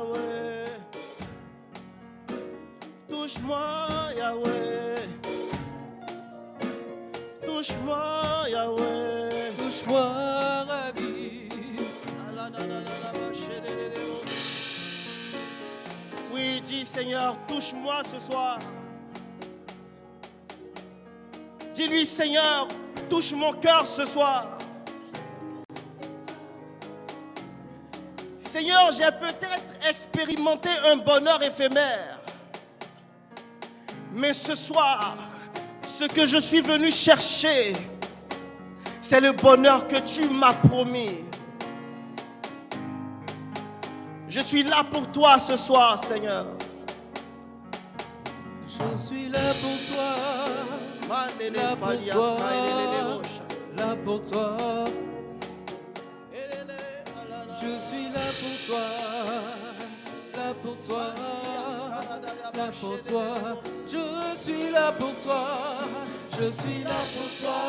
Yahweh. Touche-moi, Yahweh. Touche-moi, Yahweh. Touche-moi, Rabbi. Oui, dis Seigneur, touche-moi ce soir. Dis-lui Seigneur, touche mon cœur ce soir. Seigneur, j'ai peut-être expérimenté un bonheur éphémère. Mais ce soir, ce que je suis venu chercher, c'est le bonheur que tu m'as promis. Je suis là pour toi ce soir, Seigneur. Je suis là pour toi. Là pour toi. Là pour toi. Je suis là pour toi. Là pour toi. Là pour toi. Je suis là pour toi. Je suis là pour toi.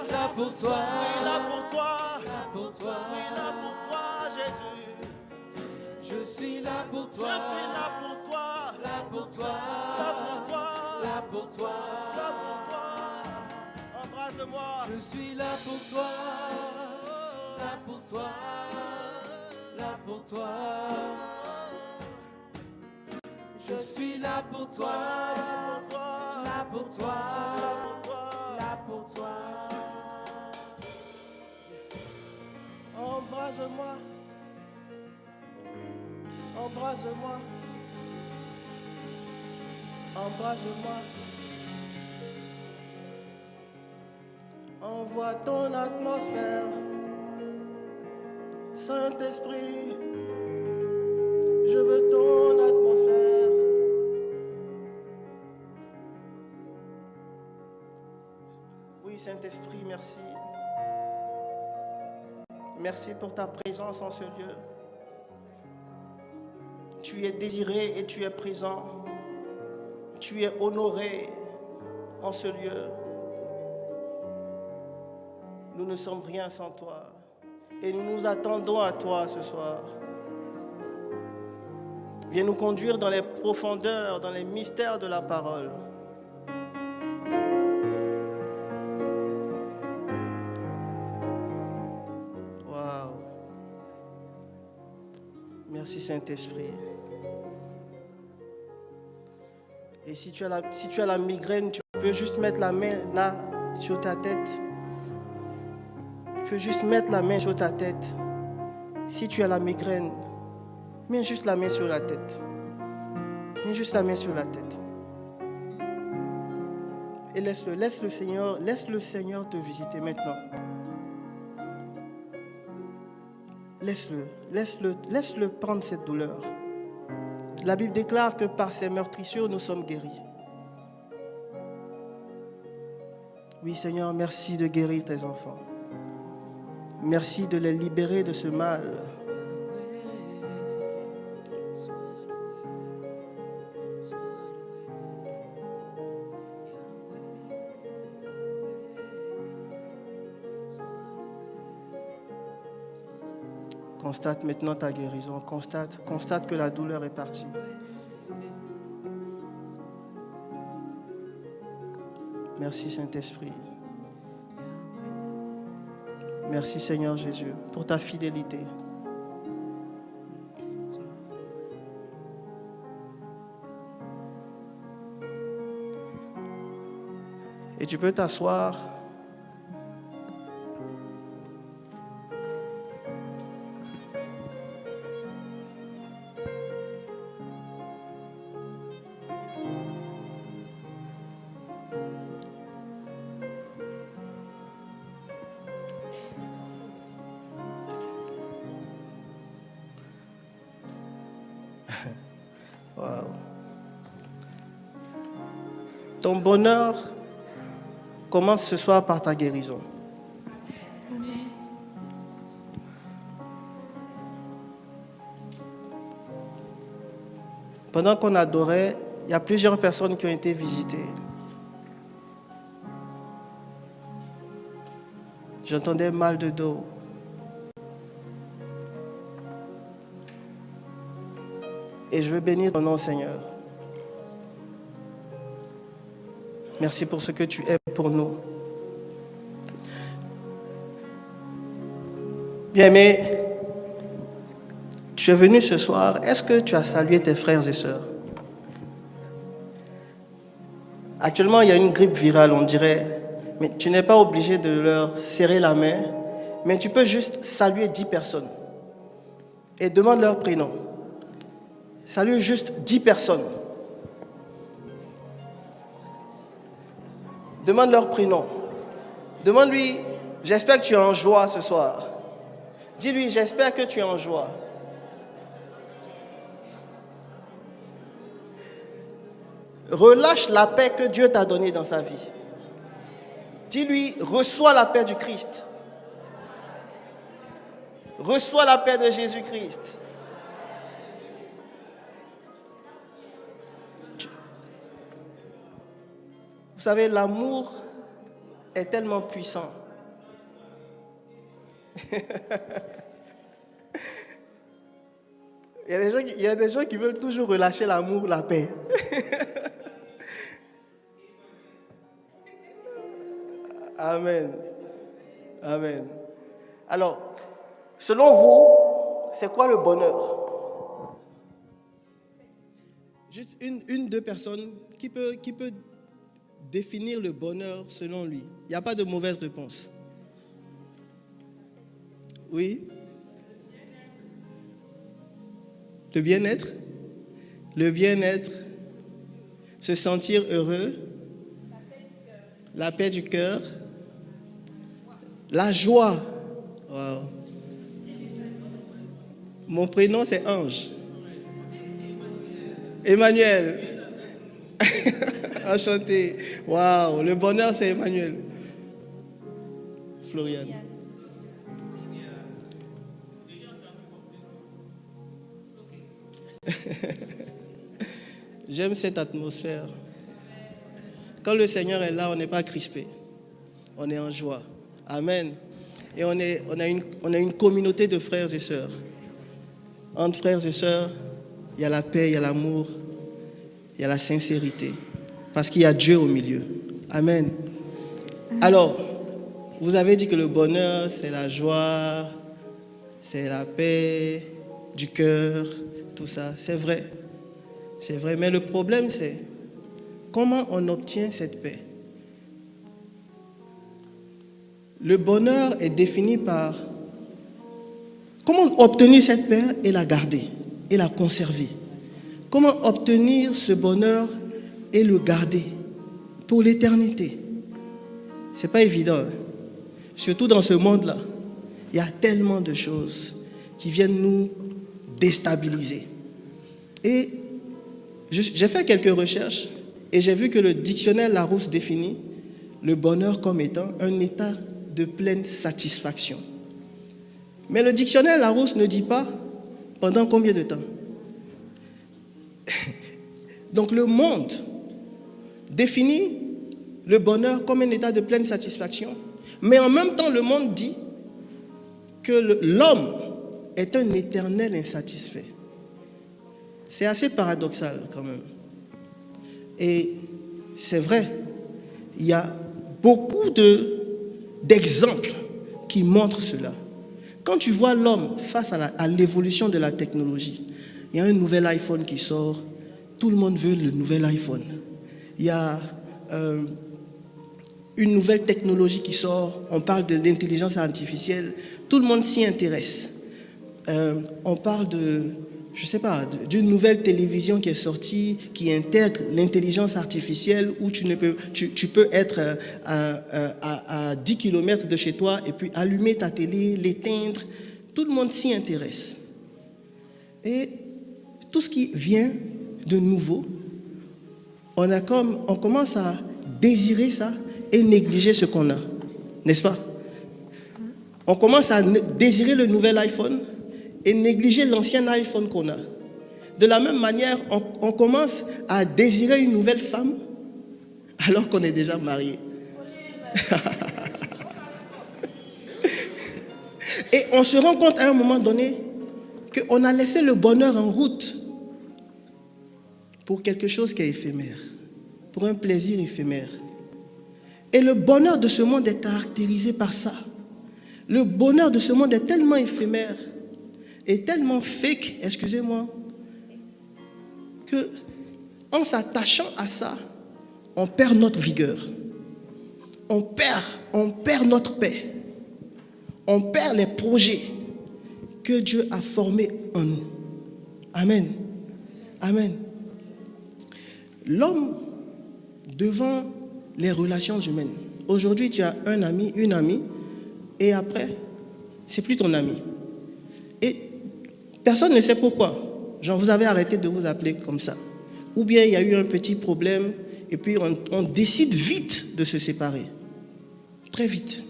Là pour toi. Là pour toi. Là pour toi. Là pour toi, Jésus. Je suis là pour toi. Je suis là pour toi. Là pour toi. Là pour toi. Là pour toi. Là pour toi. Embrasse-moi. Je suis là pour toi. Là pour toi. Là pour toi. Je suis là pour toi. Là pour toi. Là pour toi. Embrasse-moi. Embrasse-moi. Embrasse-moi. Envoie ton atmosphère. Saint-Esprit, je veux ton atmosphère. Oui, Saint-Esprit, merci. Merci pour ta présence en ce lieu. Tu es désiré et tu es présent. Tu es honoré en ce lieu. Nous ne sommes rien sans toi. Et nous nous attendons à toi ce soir. Viens nous conduire dans les profondeurs, dans les mystères de la parole. Waouh. Merci Saint-Esprit. Et si tu as la migraine, tu peux juste mettre la main là sur ta tête. Tu peux juste mettre la main sur ta tête. Si tu as la migraine, mets juste la main sur la tête. Mets juste la main sur la tête. Et laisse le Seigneur te visiter maintenant. Laisse-le prendre cette douleur. La Bible déclare que par ses meurtrissures, nous sommes guéris. Oui, Seigneur, merci de guérir tes enfants. Merci de les libérer de ce mal. Constate maintenant ta guérison. Constate que la douleur est partie. Merci Saint-Esprit. Merci Seigneur Jésus pour ta fidélité. Et tu peux t'asseoir. Wow. Ton bonheur commence ce soir par ta guérison. Pendant qu'on adorait, il y a plusieurs personnes qui ont été visitées. J'entendais mal de dos. Et je veux bénir ton nom, Seigneur. Merci pour ce que tu es pour nous. Bien-aimé, tu es venu ce soir. Est-ce que tu as salué tes frères et sœurs? Actuellement, il y a une grippe virale, on dirait. Mais tu n'es pas obligé de leur serrer la main. Mais tu peux juste saluer 10 personnes. Et demande leur prénom. Salue juste 10 personnes. Demande leur prénom. Demande-lui, j'espère que tu es en joie ce soir. Dis-lui, j'espère que tu es en joie. Relâche la paix que Dieu t'a donnée dans sa vie. Dis-lui, reçois la paix du Christ. Reçois la paix de Jésus-Christ. Vous savez, l'amour est tellement puissant. Il y a des gens qui veulent toujours relâcher l'amour, la paix. Amen. Amen. Alors, selon vous, c'est quoi le bonheur? Juste deux personnes qui peut définir le bonheur selon lui. Il n'y a pas de mauvaise réponse. Oui? Le bien-être? Le bien-être, se sentir heureux, la paix du cœur, la joie. Wow. Mon prénom c'est Ange. Emmanuel. Enchanté. Waouh, le bonheur c'est Emmanuel. Florian. J'aime cette atmosphère. Quand le Seigneur est là, on n'est pas crispé. On est en joie. Amen. Et on a une communauté de frères et sœurs. Entre frères et sœurs, il y a la paix, il y a l'amour, il y a la sincérité. Parce qu'il y a Dieu au milieu. Amen. Alors, vous avez dit que le bonheur, c'est la joie, c'est la paix du cœur, tout ça. C'est vrai. C'est vrai. Mais le problème, c'est comment on obtient cette paix. Le bonheur est défini par comment obtenir cette paix et la garder et la conserver. Comment obtenir ce bonheur et le garder pour l'éternité. Ce n'est pas évident. Hein? Surtout dans ce monde-là. Il y a tellement de choses qui viennent nous déstabiliser. Et j'ai fait quelques recherches et j'ai vu que le dictionnaire Larousse définit le bonheur comme étant un état de pleine satisfaction. Mais le dictionnaire Larousse ne dit pas pendant combien de temps. Donc le monde définit le bonheur comme un état de pleine satisfaction, mais en même temps le monde dit que l'homme est un éternel insatisfait. C'est assez paradoxal quand même. Et c'est vrai, il y a beaucoup d'exemples qui montrent cela. Quand tu vois l'homme face à l'évolution de la technologie, il y a un nouvel iPhone qui sort, tout le monde veut le nouvel iPhone. Il y a une nouvelle technologie qui sort, on parle de l'intelligence artificielle, tout le monde s'y intéresse. On parle d'une nouvelle télévision qui est sortie, qui intègre l'intelligence artificielle où tu peux être à 10 km de chez toi et puis allumer ta télé, l'éteindre. Tout le monde s'y intéresse. Et tout ce qui vient de nouveau, on commence à désirer ça et négliger ce qu'on a. N'est-ce pas? On commence à désirer le nouvel iPhone et négliger l'ancien iPhone qu'on a. De la même manière, on commence à désirer une nouvelle femme alors qu'on est déjà marié. Et on se rend compte à un moment donné qu'on a laissé le bonheur en route. pour quelque chose qui est éphémère, pour un plaisir éphémère. Et le bonheur de ce monde est caractérisé par ça. Le bonheur de ce monde est tellement éphémère et tellement fake, excusez-moi, que en s'attachant à ça, on perd notre vigueur. On perd notre paix. On perd les projets que Dieu a formés en nous. Amen. Amen. L'homme devant les relations humaines. Aujourd'hui, tu as un ami, une amie, et après, c'est plus ton ami. Et personne ne sait pourquoi. Genre, vous avez arrêté de vous appeler comme ça. Ou bien il y a eu un petit problème, et puis on décide vite de se séparer. Très vite.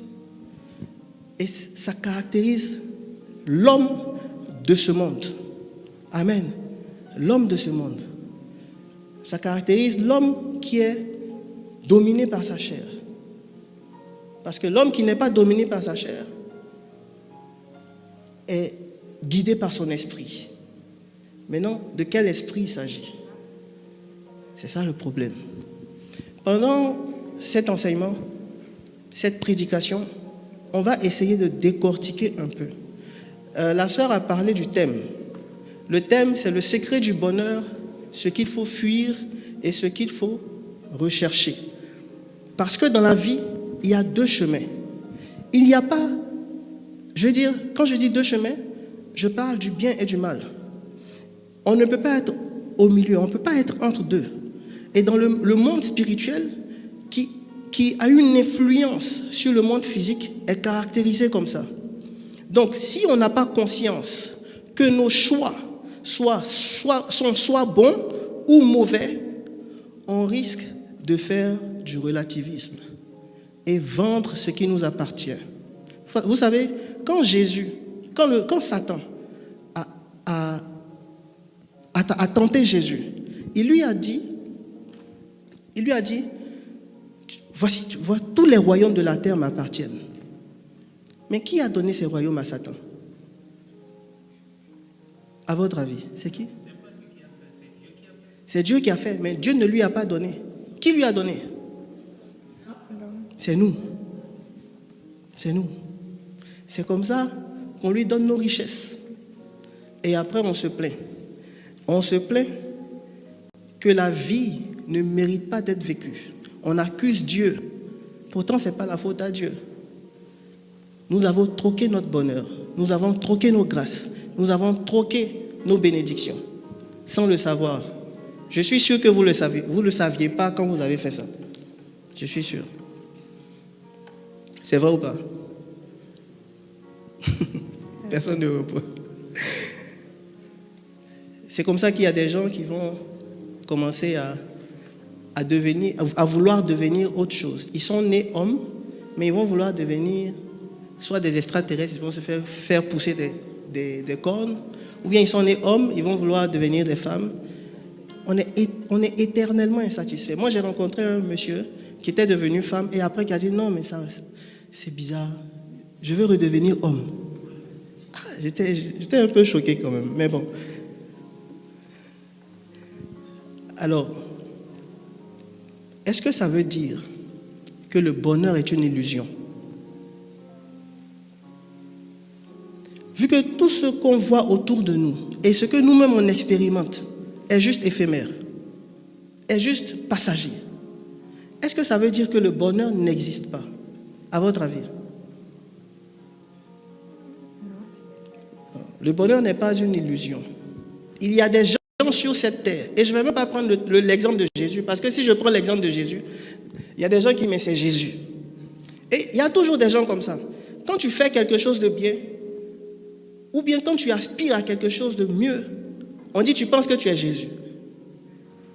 Et ça caractérise l'homme de ce monde. Amen. L'homme de ce monde. Ça caractérise l'homme qui est dominé par sa chair. Parce que l'homme qui n'est pas dominé par sa chair est guidé par son esprit. Maintenant, de quel esprit il s'agit? C'est ça le problème. Pendant cet enseignement, cette prédication, on va essayer de décortiquer un peu. La sœur a parlé du thème. Le thème, c'est le secret du bonheur, ce qu'il faut fuir et ce qu'il faut rechercher. Parce que dans la vie, il y a deux chemins. Il n'y a pas, je veux dire, quand je dis deux chemins, je parle du bien et du mal. On ne peut pas être au milieu, on ne peut pas être entre deux. Et dans le monde spirituel, qui a une influence sur le monde physique, est caractérisé comme ça. Donc, si on n'a pas conscience que nos choix sont soit bons ou mauvais, on risque de faire du relativisme et vendre ce qui nous appartient. Vous savez, quand Satan a tenté Jésus, il lui a dit, voici, tu vois, tous les royaumes de la terre m'appartiennent. Mais qui a donné ces royaumes à Satan? À votre avis, c'est qui? C'est Dieu qui a fait, mais Dieu ne lui a pas donné. Qui lui a donné? C'est nous. C'est nous. C'est comme ça qu'on lui donne nos richesses. Et après, on se plaint. On se plaint que la vie ne mérite pas d'être vécue. On accuse Dieu. Pourtant, ce n'est pas la faute à Dieu. Nous avons troqué notre bonheur. Nous avons troqué nos grâces. Nous avons troqué nos bénédictions. Sans le savoir. Je suis sûr que vous le savez. Vous ne le saviez pas quand vous avez fait ça. Je suis sûr. C'est vrai ou pas? Personne ne répond. C'est comme ça qu'il y a des gens qui vont commencer à vouloir devenir autre chose. Ils sont nés hommes, mais ils vont vouloir devenir soit des extraterrestres, ils vont se faire pousser des cornes, ou bien ils sont nés hommes, ils vont vouloir devenir des femmes. On est éternellement insatisfait. Moi, j'ai rencontré un monsieur qui était devenu femme et après qui a dit non, mais ça, c'est bizarre. Je veux redevenir homme. J'étais un peu choqué quand même, mais bon. Alors, est-ce que ça veut dire que le bonheur est une illusion? Vu que tout ce qu'on voit autour de nous et ce que nous-mêmes on expérimente est juste éphémère, est juste passager, est-ce que ça veut dire que le bonheur n'existe pas, à votre avis? Le bonheur n'est pas une illusion. Il y a des gens sur cette terre, et je ne vais même pas prendre l'exemple de Jésus, parce que si je prends l'exemple de Jésus, il y a des gens qui me disent c'est Jésus. Et il y a toujours des gens comme ça. Quand tu fais quelque chose de bien, ou bien quand tu aspires à quelque chose de mieux, on dit tu penses que tu es Jésus.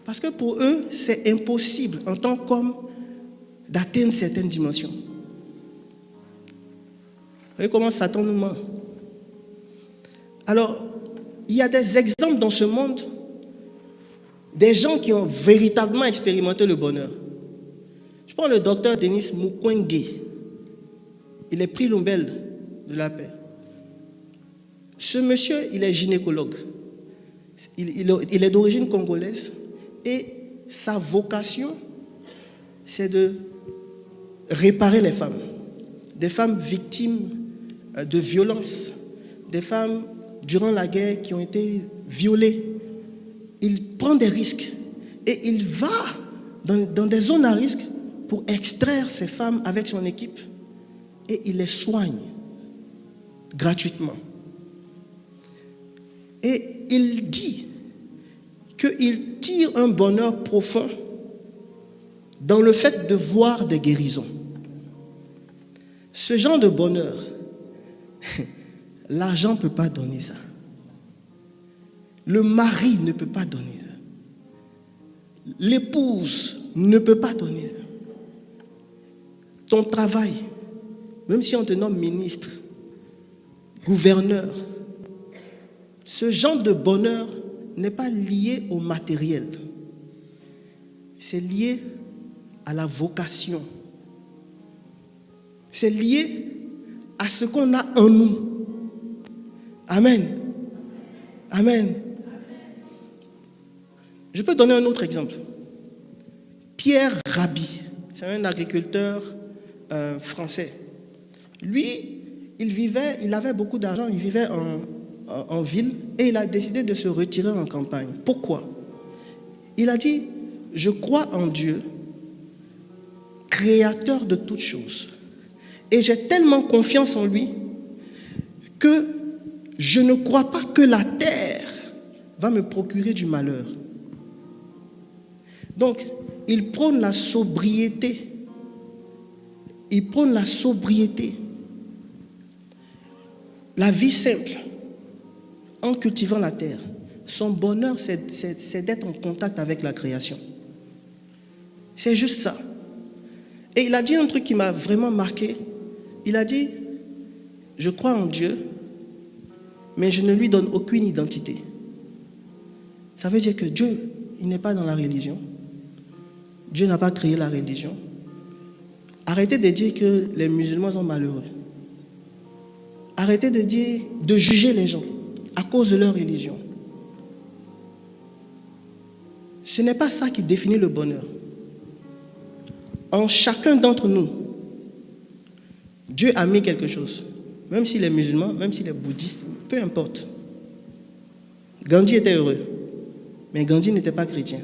Parce que pour eux, c'est impossible en tant qu'homme d'atteindre certaines dimensions. Vous voyez comment Satan nous ment. Alors, il y a des exemples dans ce monde, des gens qui ont véritablement expérimenté le bonheur. Je prends le docteur Denis Mukwege. Il est prix Nobel de la paix. Ce monsieur, il est gynécologue. Il est d'origine congolaise, Et sa vocation, c'est de réparer les femmes. Des femmes victimes de violences, des femmes durant la guerre qui ont été violées. Il prend des risques et il va dans des zones à risque pour extraire ces femmes avec son équipe et il les soigne gratuitement. Et il dit qu'il tire un bonheur profond dans le fait de voir des guérisons. Ce genre de bonheur, l'argent ne peut pas donner ça. Le mari ne peut pas donner ça. L'épouse ne peut pas donner ça. Ton travail, même si on te nomme ministre, gouverneur, ce genre de bonheur n'est pas lié au matériel. C'est lié à la vocation. C'est lié à ce qu'on a en nous. Amen. Amen. Je peux donner un autre exemple. Pierre Rabhi, c'est un agriculteur français. Lui, il avait beaucoup d'argent, il vivait en ville et il a décidé de se retirer en campagne. Pourquoi? Il a dit, je crois en Dieu, créateur de toutes choses. Et j'ai tellement confiance en lui que je ne crois pas que la terre va me procurer du malheur. Donc, il prône la sobriété. Il prône la sobriété. La vie simple, en cultivant la terre. Son bonheur, c'est d'être en contact avec la création. C'est juste ça. Et il a dit un truc qui m'a vraiment marqué. Il a dit, je crois en Dieu, mais je ne lui donne aucune identité. Ça veut dire que Dieu, il n'est pas dans la religion. Dieu n'a pas créé la religion. Arrêtez de dire que les musulmans sont malheureux. Arrêtez de juger les gens à cause de leur religion. Ce n'est pas ça qui définit le bonheur. En chacun d'entre nous, Dieu a mis quelque chose. Même s'il est musulman, même s'il est bouddhiste, peu importe. Gandhi était heureux, mais Gandhi n'était pas chrétien.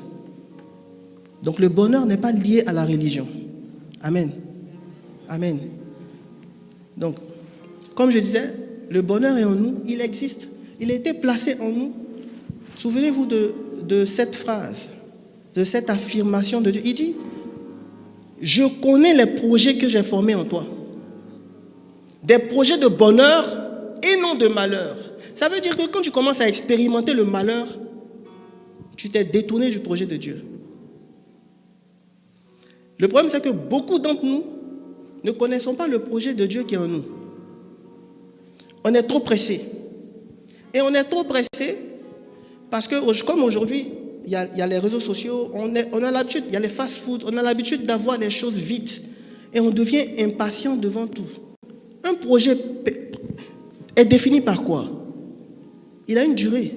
Donc le bonheur n'est pas lié à la religion. Amen. Amen. Donc, comme je disais, le bonheur est en nous, il existe. Il a été placé en nous. Souvenez-vous de cette phrase, de cette affirmation de Dieu. Il dit, je connais les projets que j'ai formés en toi. Des projets de bonheur et non de malheur. Ça veut dire que quand tu commences à expérimenter le malheur, tu t'es détourné du projet de Dieu. Le problème, c'est que beaucoup d'entre nous ne connaissons pas le projet de Dieu qui est en nous. On est trop pressé. Et on est trop pressé parce que, comme aujourd'hui, il y a les réseaux sociaux, on a l'habitude, il y a les fast-food, on a l'habitude d'avoir les choses vite. Et on devient impatient devant tout. Un projet est défini par quoi? Il a une durée.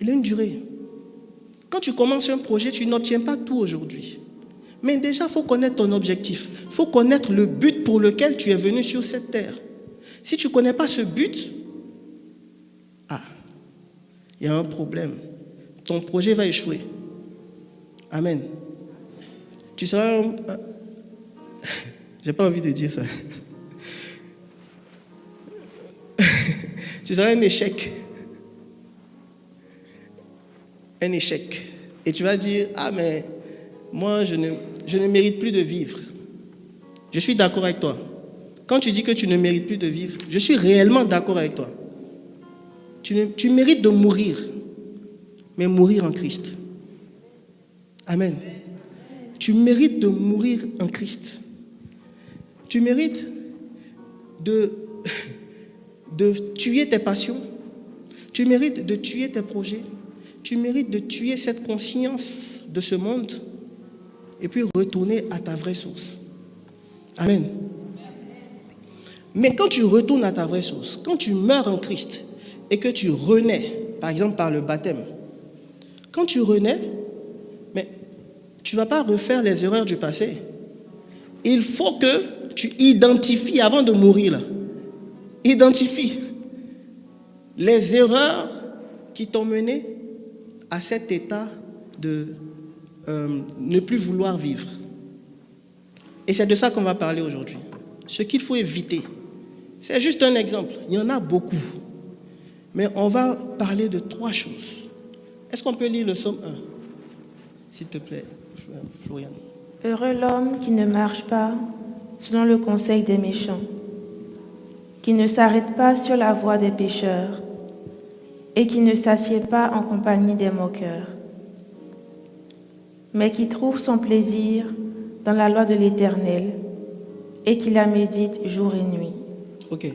Il a une durée. Quand tu commences un projet, tu n'obtiens pas tout aujourd'hui. Mais déjà, il faut connaître ton objectif. Il faut connaître le but pour lequel tu es venu sur cette terre. Si tu ne connais pas ce but, il y a un problème. Ton projet va échouer. Amen. Tu seras j'ai pas envie de dire ça. Tu seras un échec. Un échec. Et tu vas dire, mais moi, je ne mérite plus de vivre. Je suis d'accord avec toi. Quand tu dis que tu ne mérites plus de vivre, je suis réellement d'accord avec toi. Tu mérites de mourir, mais mourir en Christ. Amen. Tu mérites de mourir en Christ. Tu mérites de tuer tes passions. Tu mérites de tuer tes projets. Tu mérites de tuer cette conscience de ce monde et puis retourner à ta vraie source. Amen. Mais quand tu retournes à ta vraie source, quand tu meurs en Christ et que tu renais, par exemple par le baptême, Quand tu renais, mais tu ne vas pas refaire les erreurs du passé. Il faut que tu identifies avant de mourir. Là. Identifie les erreurs qui t'ont mené à cet état de ne plus vouloir vivre. Et c'est de ça qu'on va parler aujourd'hui. Ce qu'il faut éviter. C'est juste un exemple. Il y en a beaucoup. Mais on va parler de 3 choses. Est-ce qu'on peut lire le psaume 1? S'il te plaît, Florian. Heureux l'homme qui ne marche pas selon le conseil des méchants, qui ne s'arrête pas sur la voie des pécheurs et qui ne s'assied pas en compagnie des moqueurs, mais qui trouve son plaisir dans la loi de l'Éternel et qui la médite jour et nuit. Ok,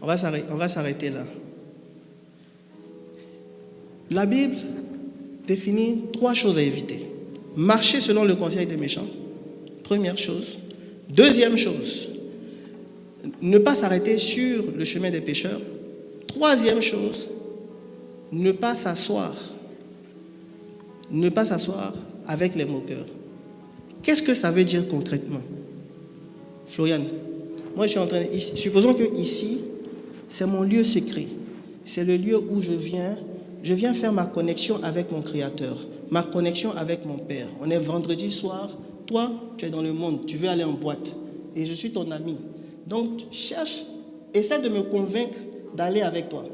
on va s'arrêter là. La Bible définit 3 choses à éviter. Marcher selon le conseil des méchants, première chose. Deuxième chose, ne pas s'arrêter sur le chemin des pécheurs. Troisième chose, ne pas s'asseoir. Ne pas s'asseoir avec les moqueurs. Qu'est-ce que ça veut dire concrètement? Florian, moi je suis en train de... Supposons que ici, c'est mon lieu secret. C'est le lieu où je viens faire ma connexion avec mon Créateur, ma connexion avec mon Père. On est vendredi soir, toi, tu es dans le monde, tu veux aller en boîte, et je suis ton ami. Donc, essaie de me convaincre d'aller avec toi.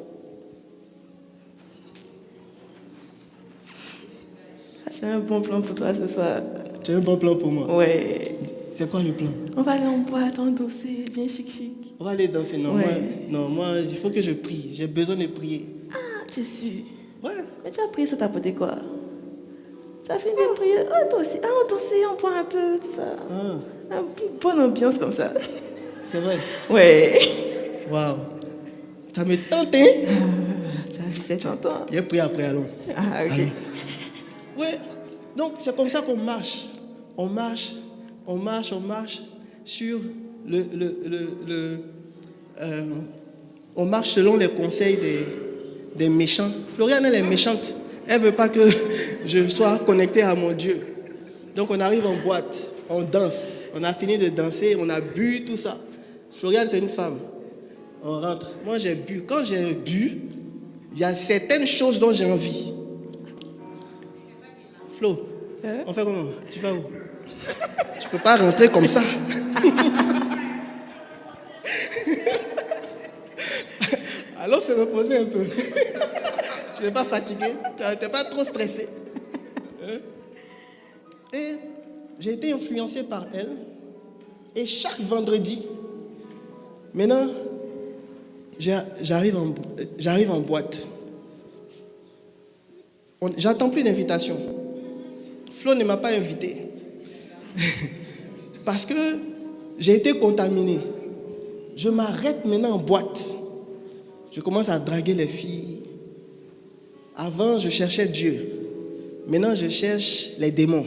J'ai un bon plan pour toi ce soir. Tu as un bon plan pour moi? Ouais. C'est quoi le plan? On va aller en boîte, en danser, bien chic. On va aller danser. Non, Ouais. moi, il faut que je prie. J'ai besoin de prier. Ah, tu es sûr? Ouais. Mais tu as prié, ça t'a apporté quoi? Tu as fini de prier? Ah, toi aussi. Ah, on dansait, on boit un peu, tout ça. Ah, Une bonne ambiance comme ça. c'est vrai. Ouais. Waouh. Ça me tente, hein? Tu as vu, c'est tentant. J'ai prié après, allons. Ah, ok. Allons. Ouais. Donc, c'est comme ça qu'on marche. On marche sur on marche selon les conseils des méchants. Floriane, elle est méchante. Elle ne veut pas que je sois connecté à mon Dieu. Donc on arrive en boîte, on danse. On a fini de danser, on a bu, tout ça. Floriane, c'est une femme. On rentre. Moi, j'ai bu. Quand j'ai bu, il y a certaines choses dont j'ai envie. Flo, on fait comment? Tu vas où? Tu ne peux pas rentrer comme ça. Allons se reposer un peu. Tu n'es pas fatigué? Tu n'es pas trop stressé? Et j'ai été influencé par elle. Et chaque vendredi, maintenant, j'arrive en boîte. J'attends plus d'invitation. Flo ne m'a pas invité. Parce que j'ai été contaminé. Je m'arrête maintenant en boîte. Je commence à draguer les filles. Avant, je cherchais Dieu. Maintenant, je cherche les démons.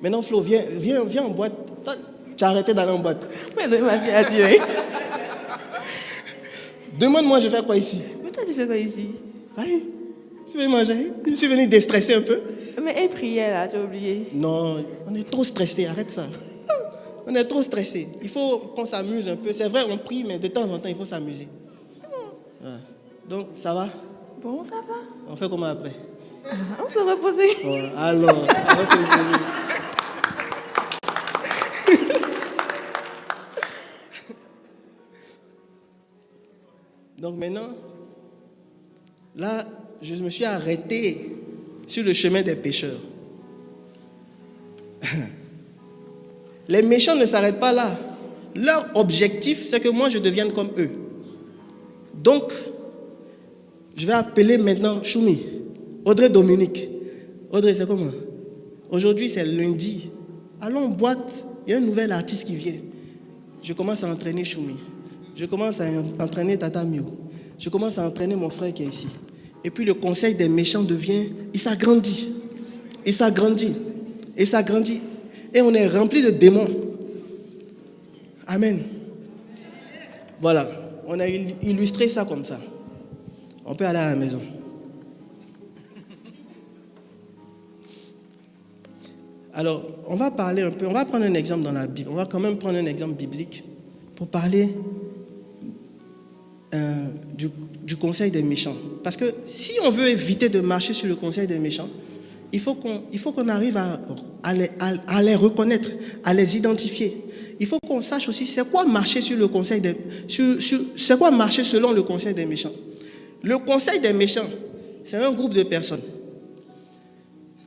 Maintenant, Flo, viens en boîte. Toi, tu as arrêté d'aller en boîte. Mais donne ma vie à Dieu. Hein? Demande-moi, je fais quoi ici? Mais toi, tu fais quoi ici? Aïe, tu veux manger? Je suis venu déstresser un peu. Mais elle priait là, tu as oublié. Non, on est trop stressé, arrête ça. On est trop stressé. Il faut qu'on s'amuse un peu. C'est vrai, on prie, mais de temps en temps, il faut s'amuser. Ouais. Donc, ça va? Bon, ça va. On fait comment après? On se reposer. Ouais, alors, on va se reposer. Donc maintenant, là, je me suis arrêté sur le chemin des pécheurs. Les méchants ne s'arrêtent pas là. Leur objectif, c'est que moi, je devienne comme eux. Donc, je vais appeler maintenant Choumi, Audrey Dominique. Audrey, c'est comment? Aujourd'hui, c'est lundi. Allons en boîte, il y a un nouvel artiste qui vient. Je commence à entraîner Choumi. Je commence à entraîner Tata Mio. Je commence à entraîner mon frère qui est ici. Et puis le conseil des méchants devient, il s'agrandit. Il s'agrandit. Il s'agrandit. Et on est rempli de démons. Amen. Voilà. On a illustré ça comme ça. On peut aller à la maison. Alors, on va parler un peu, on va prendre un exemple dans la Bible. On va quand même prendre un exemple biblique pour parler du conseil des méchants. Parce que si on veut éviter de marcher sur le conseil des méchants, il faut qu'on arrive à les reconnaître, à les identifier. Il faut qu'on sache aussi c'est quoi marcher sur le conseil c'est quoi marcher selon le conseil des méchants. Le conseil des méchants, c'est un groupe de personnes.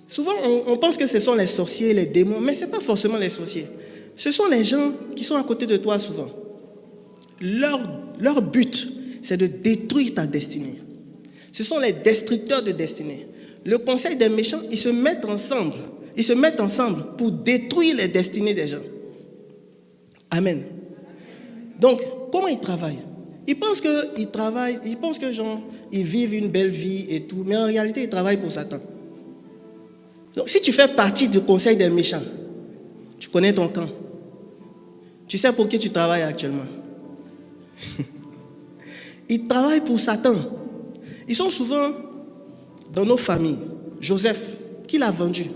Souvent, on pense que ce sont les sorciers, les démons, mais ce n'est pas forcément les sorciers. Ce sont les gens qui sont à côté de toi souvent. Leur but, c'est de détruire ta destinée. Ce sont les destructeurs de destinée. Le conseil des méchants, ils se mettent ensemble. Ils se mettent ensemble pour détruire les destinées des gens. Amen. Donc, comment ils travaillent? Ils pensent qu'ils travaillent, ils pensent que genre, ils vivent une belle vie et tout, mais en réalité, ils travaillent pour Satan. Donc, si tu fais partie du conseil des méchants, tu connais ton camp. Tu sais pour qui tu travailles actuellement. Ils travaillent pour Satan. Ils sont souvent dans nos familles. Joseph, qui l'a vendu?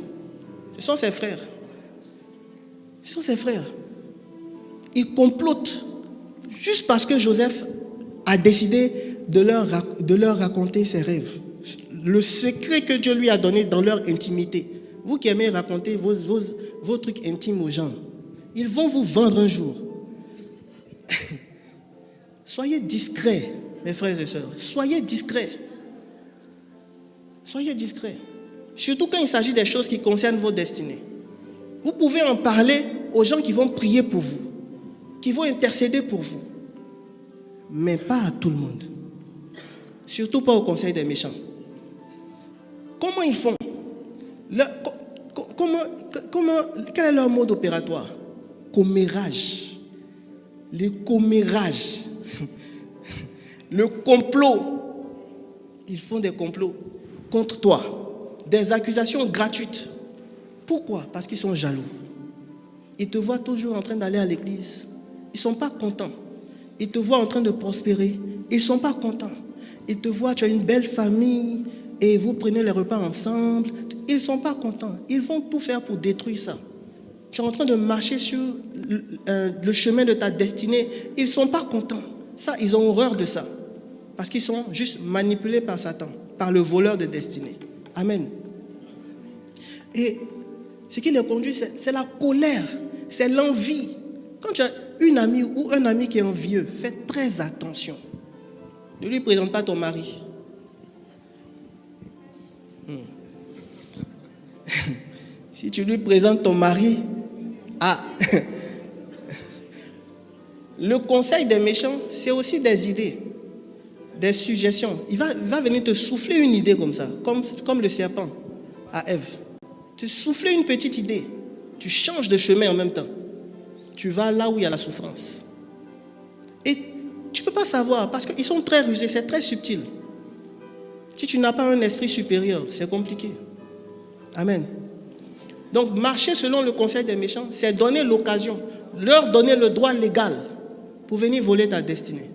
Ce sont ses frères. Ce sont ses frères. Ils complotent juste parce que Joseph a décidé de leur raconter ses rêves. Le secret que Dieu lui a donné dans leur intimité. Vous qui aimez raconter vos trucs intimes aux gens, ils vont vous vendre un jour. Soyez discrets, mes frères et sœurs. Soyez discrets. Soyez discrets. Surtout quand il s'agit des choses qui concernent vos destinées. Vous pouvez en parler aux gens qui vont prier pour vous, qui vont intercéder pour vous. Mais pas à tout le monde. Surtout pas au conseil des méchants. Comment ils font? Quel est leur mode opératoire? Commérage. Les commérages. Le complot. Ils font des complots contre toi. Des accusations gratuites. Pourquoi? Parce qu'ils sont jaloux. Ils te voient toujours en train d'aller à l'église. Ils ne sont pas contents. Ils te voient en train de prospérer. Ils ne sont pas contents. Ils te voient, tu as une belle famille et vous prenez les repas ensemble. Ils ne sont pas contents. Ils vont tout faire pour détruire ça. Tu es en train de marcher sur le chemin de ta destinée. Ils ne sont pas contents. Ça, ils ont horreur de ça. Parce qu'ils sont juste manipulés par Satan, par le voleur de destinée. Amen. Et ce qui les conduit, c'est la colère, c'est l'envie. Quand tu as une amie ou un ami qui est envieux, fais très attention. Ne lui présente pas ton mari. Si tu lui présentes ton mari, le conseil des méchants, c'est aussi des idées, des suggestions. Il va venir te souffler une idée comme ça, comme le serpent à Ève. Te souffler une petite idée. Tu changes de chemin en même temps. Tu vas là où il y a la souffrance. Et tu ne peux pas savoir parce qu'ils sont très rusés, c'est très subtil. Si tu n'as pas un esprit supérieur, c'est compliqué. Amen. Donc, marcher selon le conseil des méchants, c'est donner l'occasion, leur donner le droit légal pour venir voler ta destinée.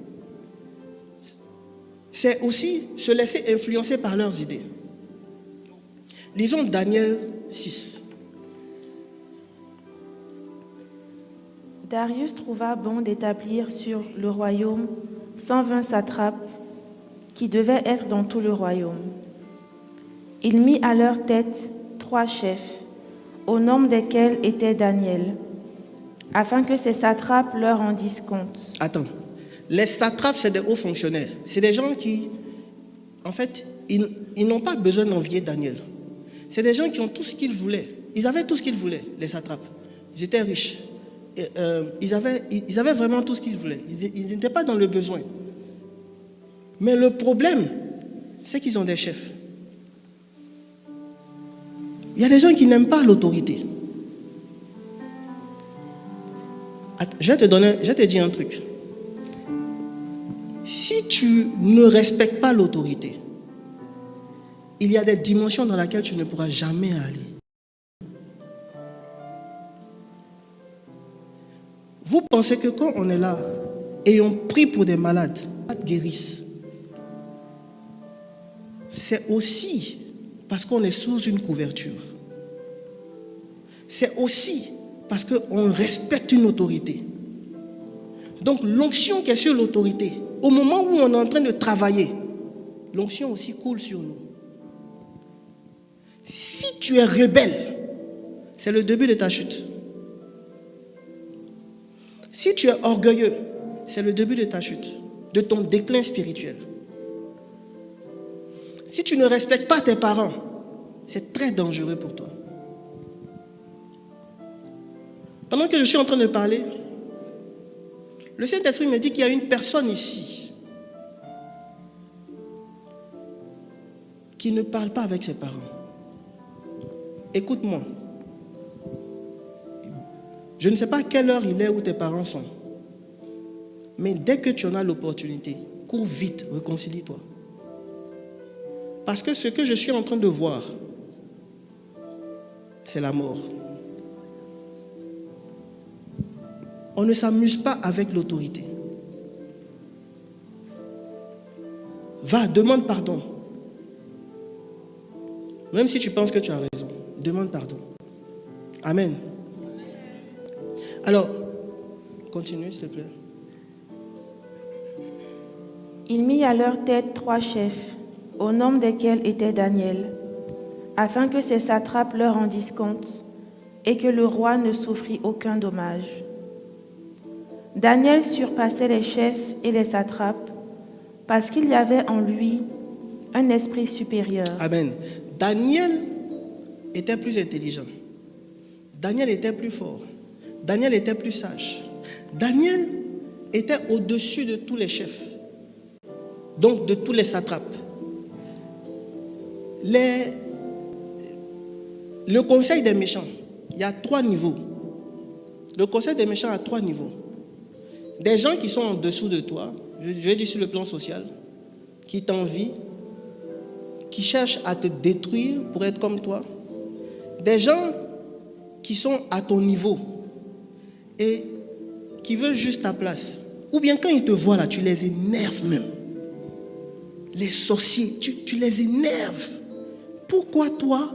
C'est aussi se laisser influencer par leurs idées. Lisons Daniel 6. Darius trouva bon d'établir sur le royaume 120 satrapes qui devaient être dans tout le royaume. Il mit à leur tête 3 chefs, au nombre desquels était Daniel, afin que ces satrapes leur rendissent compte. Attends, les satrapes, c'est des hauts fonctionnaires. C'est des gens qui, en fait, ils n'ont pas besoin d'envier Daniel. C'est des gens qui ont tout ce qu'ils voulaient. Ils avaient tout ce qu'ils voulaient, les satrapes. Ils étaient riches. Ils avaient vraiment tout ce qu'ils voulaient. Ils n'étaient pas dans le besoin. Mais le problème, c'est qu'ils ont des chefs. Il y a des gens qui n'aiment pas l'autorité. Je vais te dire un truc. Si tu ne respectes pas l'autorité, il y a des dimensions dans lesquelles tu ne pourras jamais aller. Vous pensez que quand on est là et on prie pour des malades, pas de guérissent. C'est aussi parce qu'on est sous une couverture. c'est aussi parce qu'on respecte une autorité. Donc l'onction qui est sur l'autorité, au moment où on est en train de travailler, l'onction aussi coule sur nous. Si tu es rebelle, c'est le début de ta chute. Si tu es orgueilleux, c'est le début de ta chute, de ton déclin spirituel. Si tu ne respectes pas tes parents, c'est très dangereux pour toi. Pendant que je suis en train de parler, le Saint-Esprit me dit qu'il y a une personne ici qui ne parle pas avec ses parents. Écoute-moi. Je ne sais pas à quelle heure il est où tes parents sont. Mais dès que tu en as l'opportunité, cours vite, réconcilie-toi. Parce que ce que je suis en train de voir, c'est la mort. On ne s'amuse pas avec l'autorité. Va, demande pardon. Même si tu penses que tu as raison, demande pardon. Amen. Alors, continue s'il te plaît. Il mit à leur tête 3 chefs, au nombre desquels était Daniel, afin que ses satrapes leur rendissent compte et que le roi ne souffrit aucun dommage. Daniel surpassait les chefs et les satrapes parce qu'il y avait en lui un esprit supérieur. Amen. Daniel était plus intelligent. Daniel était plus fort. Daniel était plus sage. Daniel était au-dessus de tous les chefs. Donc de tous les satrapes. Le conseil des méchants, il y a 3 niveaux. Le conseil des méchants a 3 niveaux. Des gens qui sont en dessous de toi, je vais dire sur le plan social, qui t'envient, qui cherchent à te détruire pour être comme toi. Des gens qui sont à ton niveau et qui veulent juste ta place. Ou bien quand ils te voient là, tu les énerves même. Les sorciers, tu les énerves. Pourquoi toi,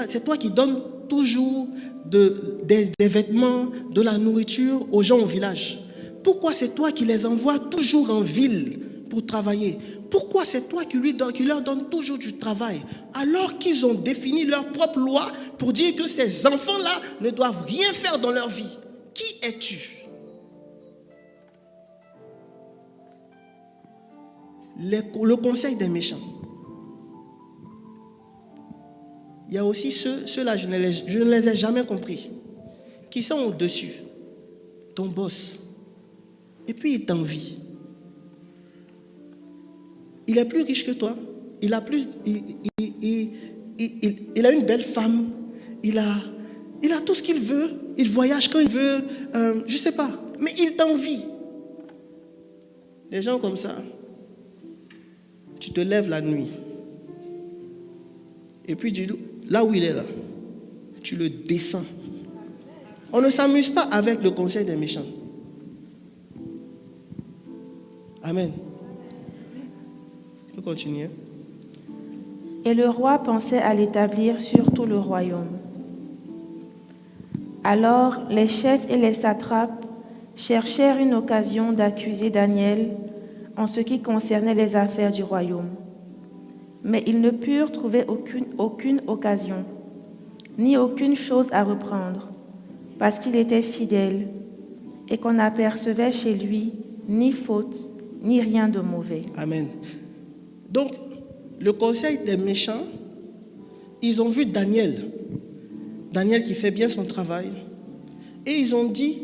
c'est toi qui donnes toujours des vêtements, de la nourriture aux gens au village? Pourquoi c'est toi qui les envoies toujours en ville pour travailler? Pourquoi c'est toi qui leur donne toujours du travail alors qu'ils ont défini leur propre loi pour dire que ces enfants-là ne doivent rien faire dans leur vie? Qui es-tu? Le conseil des méchants. Il y a aussi ceux-là, je ne les ai jamais compris, qui sont au-dessus, ton boss. Et puis il t'envie. Il est plus riche que toi. Il a une belle femme. Il a tout ce qu'il veut. Il voyage quand il veut. Je ne sais pas. Mais il t'envie. Des gens comme ça, tu te lèves la nuit. Et puis là où il est là, tu le descends. On ne s'amuse pas avec le conseil des méchants. Amen. Je peux continuer. Et le roi pensait à l'établir sur tout le royaume. Alors les chefs et les satrapes cherchèrent une occasion d'accuser Daniel en ce qui concernait les affaires du royaume. Mais ils ne purent trouver aucune occasion, ni aucune chose à reprendre, parce qu'il était fidèle et qu'on n'apercevait chez lui ni faute, ni rien de mauvais. Amen. Donc, le conseil des méchants, ils ont vu Daniel qui fait bien son travail, et ils ont dit,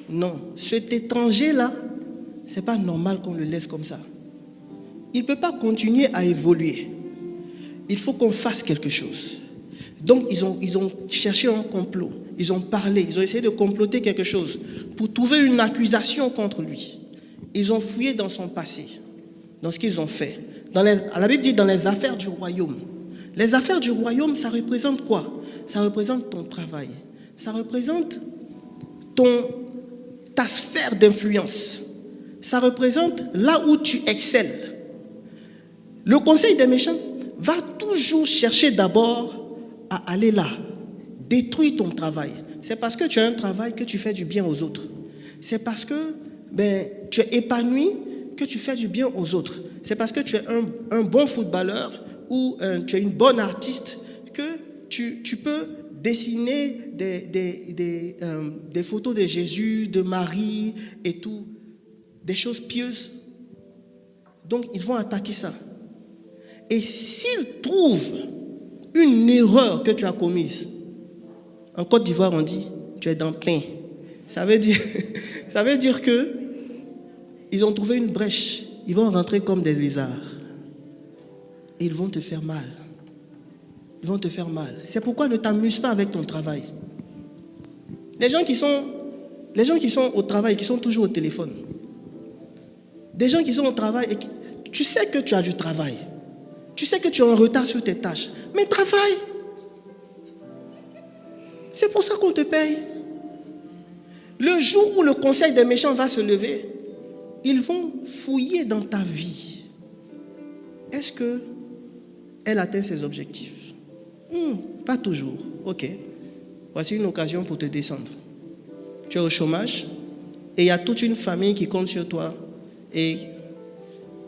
non, cet étranger-là, c'est pas normal qu'on le laisse comme ça. Il ne peut pas continuer à évoluer. Il faut qu'on fasse quelque chose. Donc, ils ont cherché un complot. Ils ont parlé, ils ont essayé de comploter quelque chose pour trouver une accusation contre lui. Ils ont fouillé dans son passé, dans ce qu'ils ont fait. La Bible dit dans les affaires du royaume. Les affaires du royaume, ça représente quoi? Ça représente ton travail. Ça représente ta sphère d'influence. Ça représente là où tu excelles. Le conseil des méchants va toujours chercher d'abord à aller là, détruit ton travail. C'est parce que tu as un travail que tu fais du bien aux autres. C'est parce que tu es épanoui que tu fais du bien aux autres. C'est parce que tu es un bon footballeur ou tu es une bonne artiste que tu peux dessiner des photos de Jésus, de Marie et tout, des choses pieuses. Donc, ils vont attaquer ça. Et s'ils trouvent une erreur que tu as commise, en Côte d'Ivoire, on dit, tu es dans le pain. Ça veut dire que ils ont trouvé une brèche. Ils vont rentrer comme des lézards. Et ils vont te faire mal. Ils vont te faire mal. C'est pourquoi ne t'amuse pas avec ton travail. Les gens qui sont au travail, qui sont toujours au téléphone. Des gens qui sont au travail et tu sais que tu as du travail. Tu sais que tu es en retard sur tes tâches. Mais travaille. C'est pour ça qu'on te paye. Le jour où le conseil des méchants va se lever, ils vont fouiller dans ta vie. Est-ce qu'elle atteint ses objectifs? Pas toujours. Ok. Voici une occasion pour te descendre. Tu es au chômage et il y a toute une famille qui compte sur toi et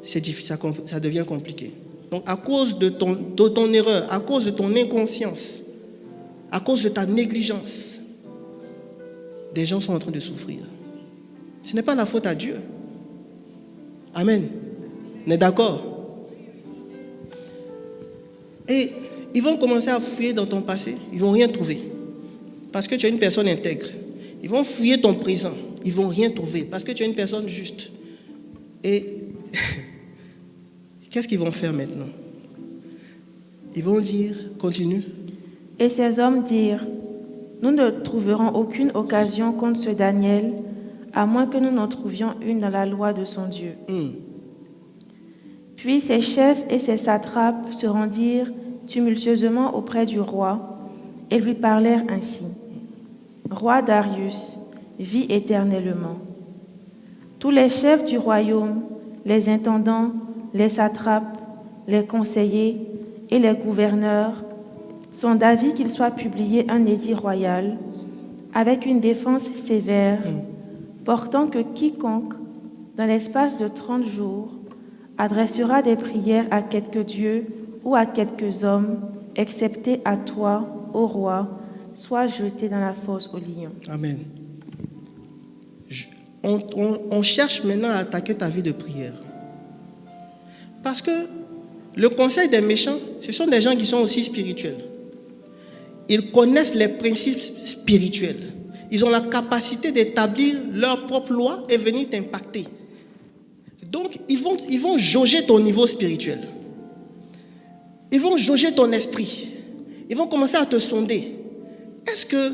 c'est difficile, ça devient compliqué. Donc à cause de ton erreur, à cause de ton inconscience, à cause de ta négligence, des gens sont en train de souffrir. Ce n'est pas la faute à Dieu. Amen. On est d'accord? Et ils vont commencer à fouiller dans ton passé. Ils ne vont rien trouver. Parce que tu es une personne intègre. Ils vont fouiller ton présent. Ils ne vont rien trouver. Parce que tu es une personne juste. Et qu'est-ce qu'ils vont faire maintenant? Ils vont dire, continue. Et ces hommes dirent, nous ne trouverons aucune occasion contre ce Daniel, à moins que nous n'en trouvions une dans la loi de son Dieu. Puis ses chefs et ses satrapes se rendirent tumultueusement auprès du roi et lui parlèrent ainsi. Roi Darius, vis éternellement. Tous les chefs du royaume, les intendants, les satrapes, les conseillers et les gouverneurs sont d'avis qu'il soit publié un édit royal avec une défense sévère, portant que quiconque, dans l'espace de 30 jours, adressera des prières à quelque dieu ou à quelques hommes, excepté à toi, ô roi, soit jeté dans la fosse aux lions. Amen. On cherche maintenant à attaquer ta vie de prière. Parce que le conseil des méchants, ce sont des gens qui sont aussi spirituels. Ils connaissent les principes spirituels. Ils ont la capacité d'établir leur propre loi et venir t'impacter. Donc, ils vont jauger ton niveau spirituel. Ils vont jauger ton esprit. Ils vont commencer à te sonder. Est-ce que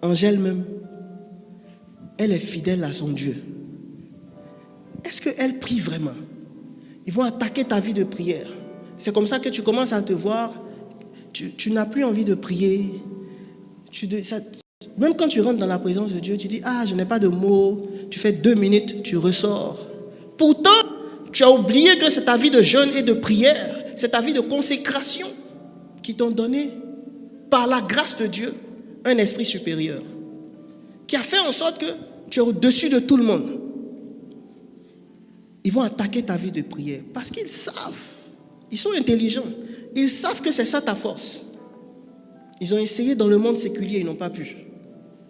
Angèle même, elle est fidèle à son Dieu? Est-ce qu'elle prie vraiment? Ils vont attaquer ta vie de prière. C'est comme ça que tu commences à te voir. Tu n'as plus envie de prier. Même quand tu rentres dans la présence de Dieu, tu dis, je n'ai pas de mots. Tu fais 2 minutes, tu ressors. Pourtant, tu as oublié que c'est ta vie de jeûne et de prière. C'est ta vie de consécration qui t'ont donné, par la grâce de Dieu, un esprit supérieur. Qui a fait en sorte que tu es au-dessus de tout le monde. Ils vont attaquer ta vie de prière. Parce qu'ils savent. Ils sont intelligents. Ils savent que c'est ça ta force. Ils ont essayé dans le monde séculier, ils n'ont pas pu.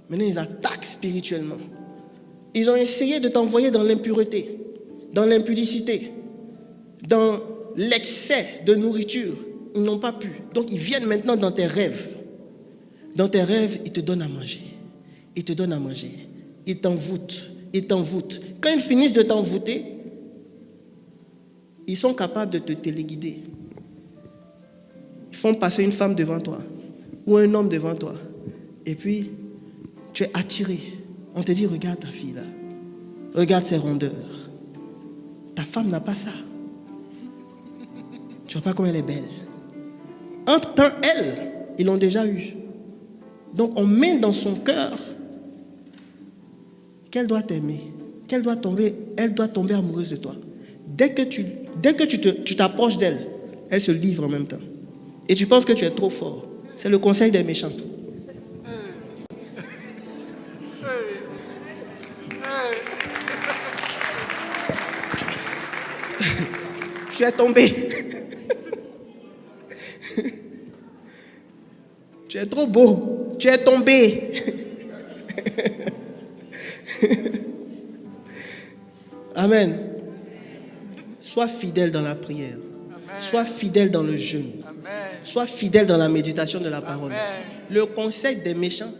Maintenant, ils attaquent spirituellement. Ils ont essayé de t'envoyer dans l'impureté, dans l'impudicité, dans l'excès de nourriture. Ils n'ont pas pu. Donc, ils viennent maintenant dans tes rêves. Dans tes rêves, ils te donnent à manger. Ils te donnent à manger. Ils t'envoûtent. Ils t'envoûtent. Quand ils finissent de t'envoûter, ils sont capables de te téléguider. Ils font passer une femme devant toi ou un homme devant toi. Et puis, tu es attiré. On te dit, regarde ta fille là. Regarde ses rondeurs. Ta femme n'a pas ça. Tu vois pas comme elle est belle. Entre-temps, elle, ils l'ont déjà eu. Donc, on met dans son cœur qu'elle doit t'aimer. Elle doit tomber amoureuse de toi. Dès que tu t'approches d'elle, elle se livre en même temps. Et tu penses que tu es trop fort. C'est le conseil des méchants. Tu es tombé. Tu es trop beau. Tu es tombé. Amen. Sois fidèle dans la prière. Amen. Sois fidèle dans le jeûne. Amen. Sois fidèle dans la méditation de la parole. Amen. Le conseil des méchants,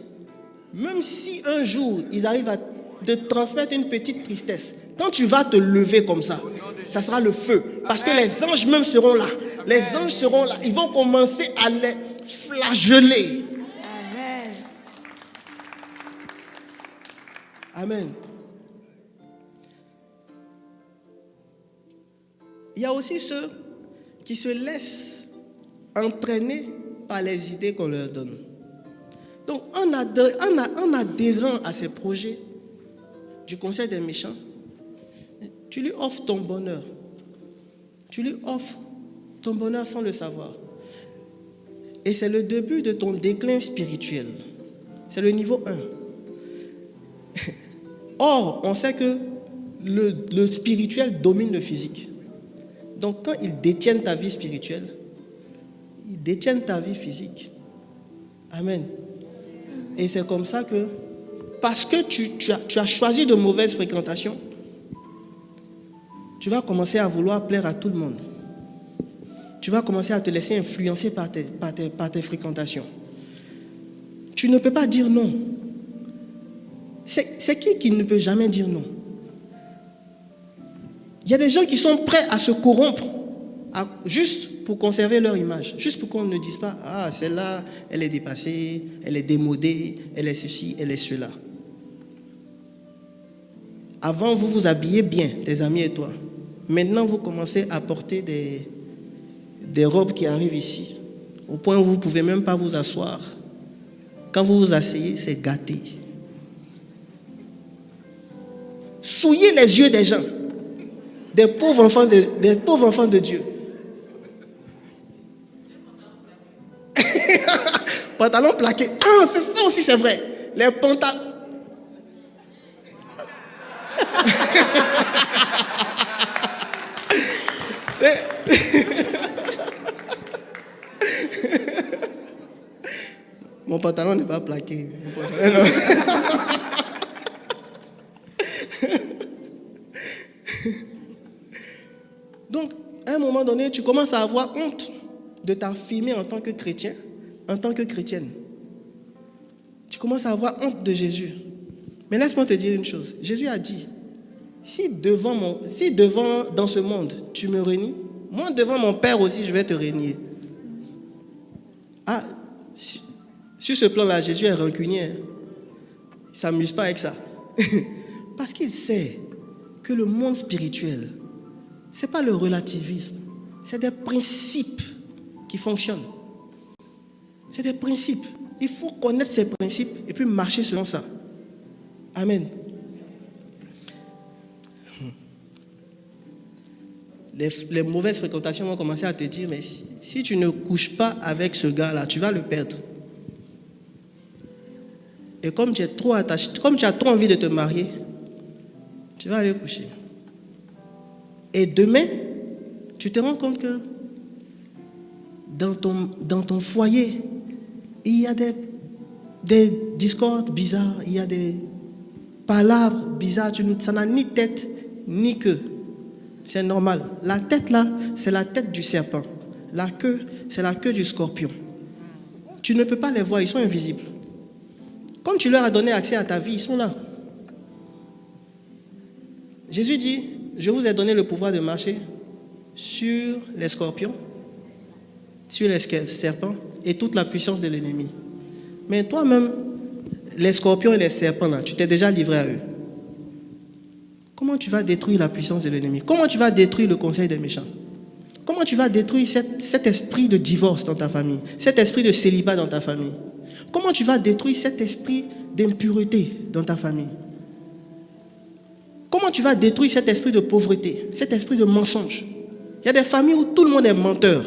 même si un jour ils arrivent à te transmettre une petite tristesse, quand tu vas te lever comme ça, ça sera le feu. Parce que les anges même seront là. Les anges seront là. Ils vont commencer à les flageller. Amen. Amen. Il y a aussi ceux qui se laissent entraîner par les idées qu'on leur donne. Donc, en adhérant à ces projets du conseil des méchants, tu lui offres ton bonheur. Tu lui offres ton bonheur sans le savoir. Et c'est le début de ton déclin spirituel. C'est le niveau 1. Or, on sait que le spirituel domine le physique. Donc, quand ils détiennent ta vie spirituelle, ils détiennent ta vie physique. Amen. Et c'est comme ça que, parce que tu as choisi de mauvaises fréquentations, tu vas commencer à vouloir plaire à tout le monde. Tu vas commencer à te laisser influencer par tes fréquentations. Tu ne peux pas dire non. C'est qui ne peut jamais dire non? Il y a des gens qui sont prêts à se corrompre juste pour conserver leur image, juste pour qu'on ne dise pas « Ah, celle-là, elle est dépassée, elle est démodée, elle est ceci, elle est cela. » Avant, vous vous habillez bien, tes amis et toi. Maintenant, vous commencez à porter des robes qui arrivent ici, au point où vous ne pouvez même pas vous asseoir. Quand vous vous asseyez, c'est gâté. Souillez les yeux des gens. Des pauvres enfants de Dieu. Pantalons plaqués. Ah, c'est ça aussi, c'est vrai. Les pantalons. Mon pantalon n'est pas plaqué. Donc, à un moment donné, tu commences à avoir honte de t'affirmer en tant que chrétien, en tant que chrétienne. Tu commences à avoir honte de Jésus. Mais laisse-moi te dire une chose. Jésus a dit, si devant dans ce monde, tu me renies, moi devant mon Père aussi, je vais te renier. Ah, sur ce plan-là, Jésus est rancunier. Il ne s'amuse pas avec ça. Parce qu'il sait que le monde spirituel, ce n'est pas le relativisme, c'est des principes qui fonctionnent. C'est des principes. Il faut connaître ces principes et puis marcher selon ça. Amen. Les mauvaises fréquentations vont commencer à te dire, mais si tu ne couches pas avec ce gars-là, tu vas le perdre. Et comme tu es trop attaché, comme tu as trop envie de te marier, tu vas aller coucher. Et demain, tu te rends compte que dans ton foyer, il y a des discordes bizarres, il y a des palabres bizarres, ça n'a ni tête ni queue. C'est normal. La tête là, c'est la tête du serpent. La queue, c'est la queue du scorpion. Tu ne peux pas les voir, ils sont invisibles. Comme tu leur as donné accès à ta vie, ils sont là. Jésus dit, je vous ai donné le pouvoir de marcher sur les scorpions, sur les serpents et toute la puissance de l'ennemi. Mais toi-même, les scorpions et les serpents, là, tu t'es déjà livré à eux. Comment tu vas détruire la puissance de l'ennemi? Comment tu vas détruire le conseil des méchants? Comment tu vas détruire cet esprit de divorce dans ta famille, cet esprit de célibat dans ta famille? Comment tu vas détruire cet esprit d'impureté dans ta famille? Comment tu vas détruire cet esprit de pauvreté, cet esprit de mensonge? Il y a des familles où tout le monde est menteur.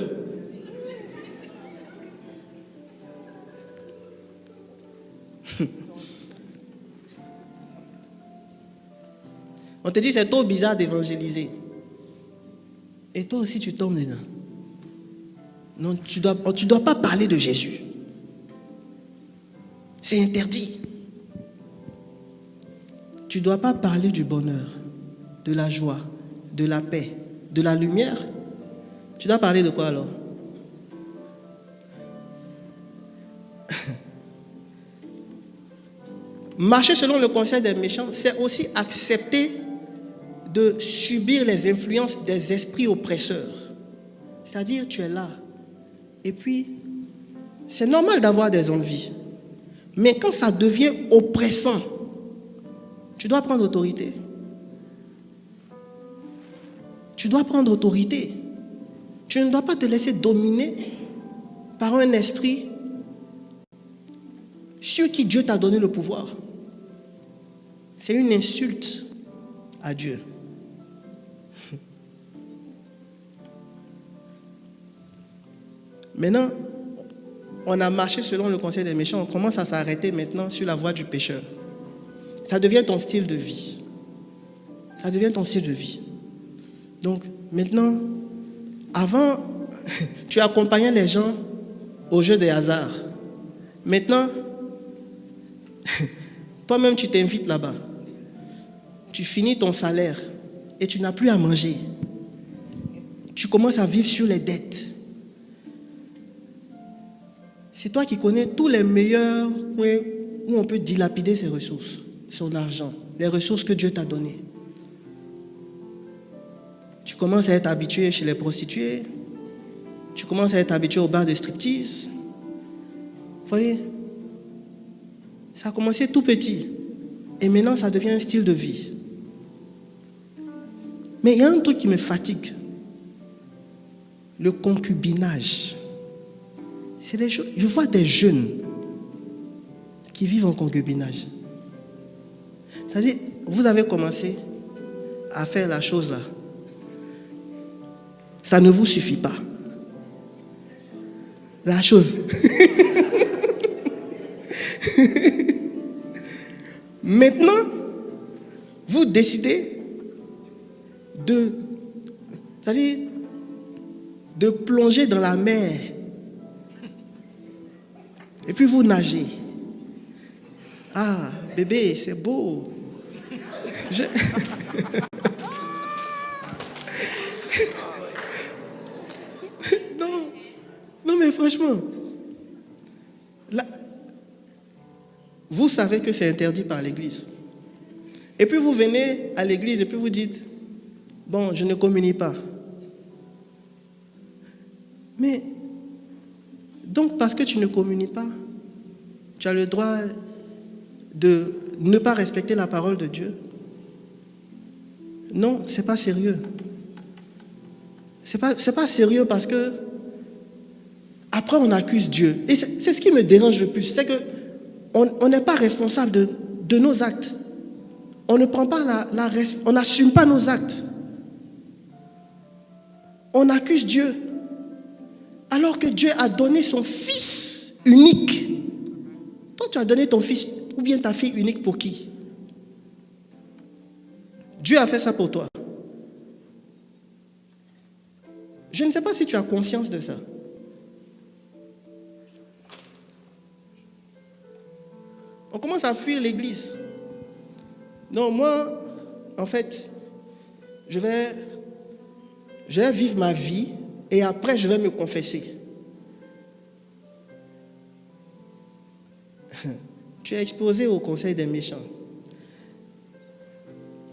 On te dit c'est trop bizarre d'évangéliser. Et toi aussi tu tombes dedans. Non, tu dois pas parler de Jésus. C'est interdit. Tu ne dois pas parler du bonheur, de la joie, de la paix, de la lumière. Tu dois parler de quoi alors? Marcher selon le conseil des méchants, c'est aussi accepter de subir les influences des esprits oppresseurs. C'est-à-dire, tu es là. Et puis, c'est normal d'avoir des envies. Mais quand ça devient oppressant, tu dois prendre autorité. Tu dois prendre autorité. Tu ne dois pas te laisser dominer par un esprit sur qui Dieu t'a donné le pouvoir. C'est une insulte à Dieu. Maintenant, on a marché selon le conseil des méchants, on commence à s'arrêter maintenant sur la voie du pécheur. Ça devient ton style de vie. Ça devient ton style de vie. Donc, maintenant, avant, tu accompagnais les gens au jeu des hasards. Maintenant, toi-même, tu t'invites là-bas. Tu finis ton salaire et tu n'as plus à manger. Tu commences à vivre sur les dettes. C'est toi qui connais tous les meilleurs points où on peut dilapider ses ressources, son argent, les ressources que Dieu t'a données. Tu commences à être habitué chez les prostituées. Tu commences à être habitué au bar de striptease. Vous voyez? Ça a commencé tout petit. Et maintenant, ça devient un style de vie. Mais il y a un truc qui me fatigue. Le concubinage. Je vois des jeunes qui vivent en concubinage. C'est-à-dire, vous avez commencé à faire la chose là. Ça ne vous suffit pas. La chose. Maintenant, vous décidez c'est-à-dire, de plonger dans la mer. Et puis vous nagez. Ah, bébé, c'est beau. Non, mais franchement, là, vous savez que c'est interdit par l'Église. Et puis vous venez à l'Église et puis vous dites, bon, je ne communie pas. Mais, donc parce que tu ne communies pas, tu as le droit de ne pas respecter la parole de Dieu? Non, c'est pas sérieux. C'est pas sérieux parce que après on accuse Dieu. Et c'est ce qui me dérange le plus, c'est que on n'est pas responsable de nos actes. On ne prend pas on n'assume pas nos actes. On accuse Dieu. Alors que Dieu a donné son fils unique. Toi, tu as donné ton fils ou bien ta fille unique pour qui? Dieu a fait ça pour toi. Je ne sais pas si tu as conscience de ça. On commence à fuir l'église. Non, moi, en fait, je vais vivre ma vie et après je vais me confesser. Tu es exposé au conseil des méchants.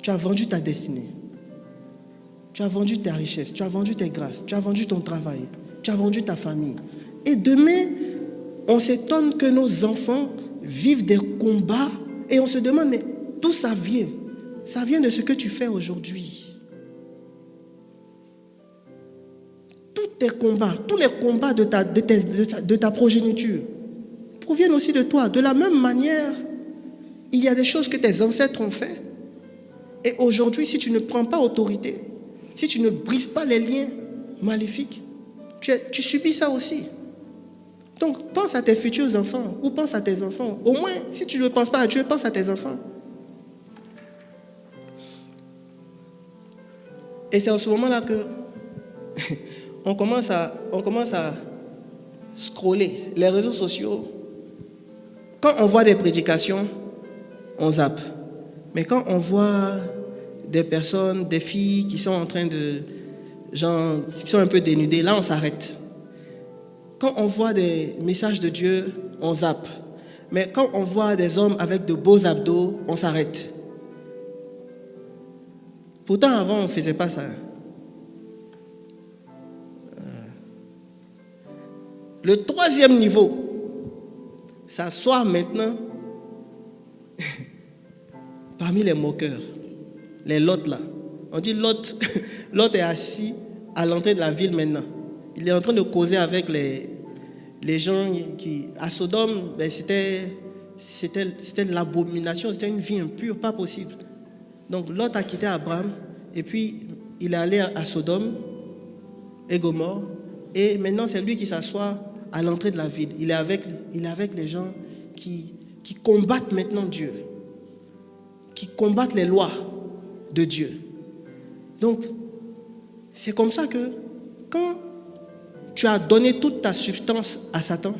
Tu as vendu ta destinée. Tu as vendu ta richesse, tu as vendu tes grâces, tu as vendu ton travail, tu as vendu ta famille. Et demain, on s'étonne que nos enfants vivent des combats et on se demande, mais d'où ça vient? Ça vient de ce que tu fais aujourd'hui. Tous tes combats, tous les combats de ta progéniture proviennent aussi de toi. De la même manière, il y a des choses que tes ancêtres ont fait. Et aujourd'hui, si tu ne prends pas autorité, si tu ne brises pas les liens maléfiques, tu subis ça aussi. Donc, pense à tes futurs enfants ou pense à tes enfants. Au moins, si tu ne penses pas à Dieu, pense à tes enfants. Et c'est en ce moment-là que on commence à scroller les réseaux sociaux. Quand on voit des prédications, on zappe. Mais quand on voit des personnes, des filles qui sont en train de, qui sont un peu dénudées, là on s'arrête. Quand on voit des messages de Dieu, on zappe. Mais quand on voit des hommes avec de beaux abdos, on s'arrête. Pourtant avant on ne faisait pas ça. Le troisième niveau, s'asseoir maintenant parmi les moqueurs, les Lot là. On dit Lot, Lot est assis à l'entrée de la ville maintenant. Il est en train de causer avec les gens qui, à Sodome, ben c'était l'abomination, c'était une vie impure, pas possible. Donc Lot a quitté Abraham et puis il est allé à Sodome et Gomorrhe et maintenant c'est lui qui s'assoit à l'entrée de la ville. Il est avec les gens qui combattent maintenant Dieu, qui combattent les lois de Dieu. Donc, c'est comme ça que quand tu as donné toute ta substance à Satan,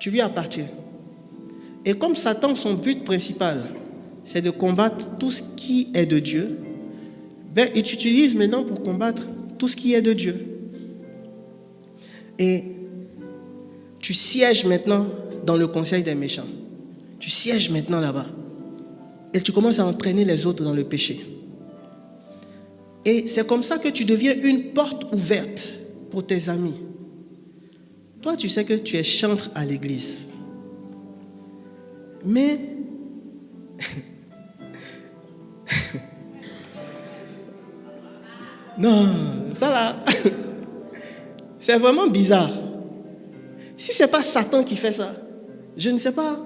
tu lui appartiens. Et comme Satan, son but principal, c'est de combattre tout ce qui est de Dieu, ben, il t'utilise maintenant pour combattre tout ce qui est de Dieu. Et tu sièges maintenant dans le conseil des méchants. Tu sièges maintenant là-bas. Et tu commences à entraîner les autres dans le péché. Et c'est comme ça que tu deviens une porte ouverte pour tes amis. Toi, tu sais que tu es chantre à l'église. Mais non, ça là, c'est vraiment bizarre. Si ce n'est pas Satan qui fait ça, je ne sais pas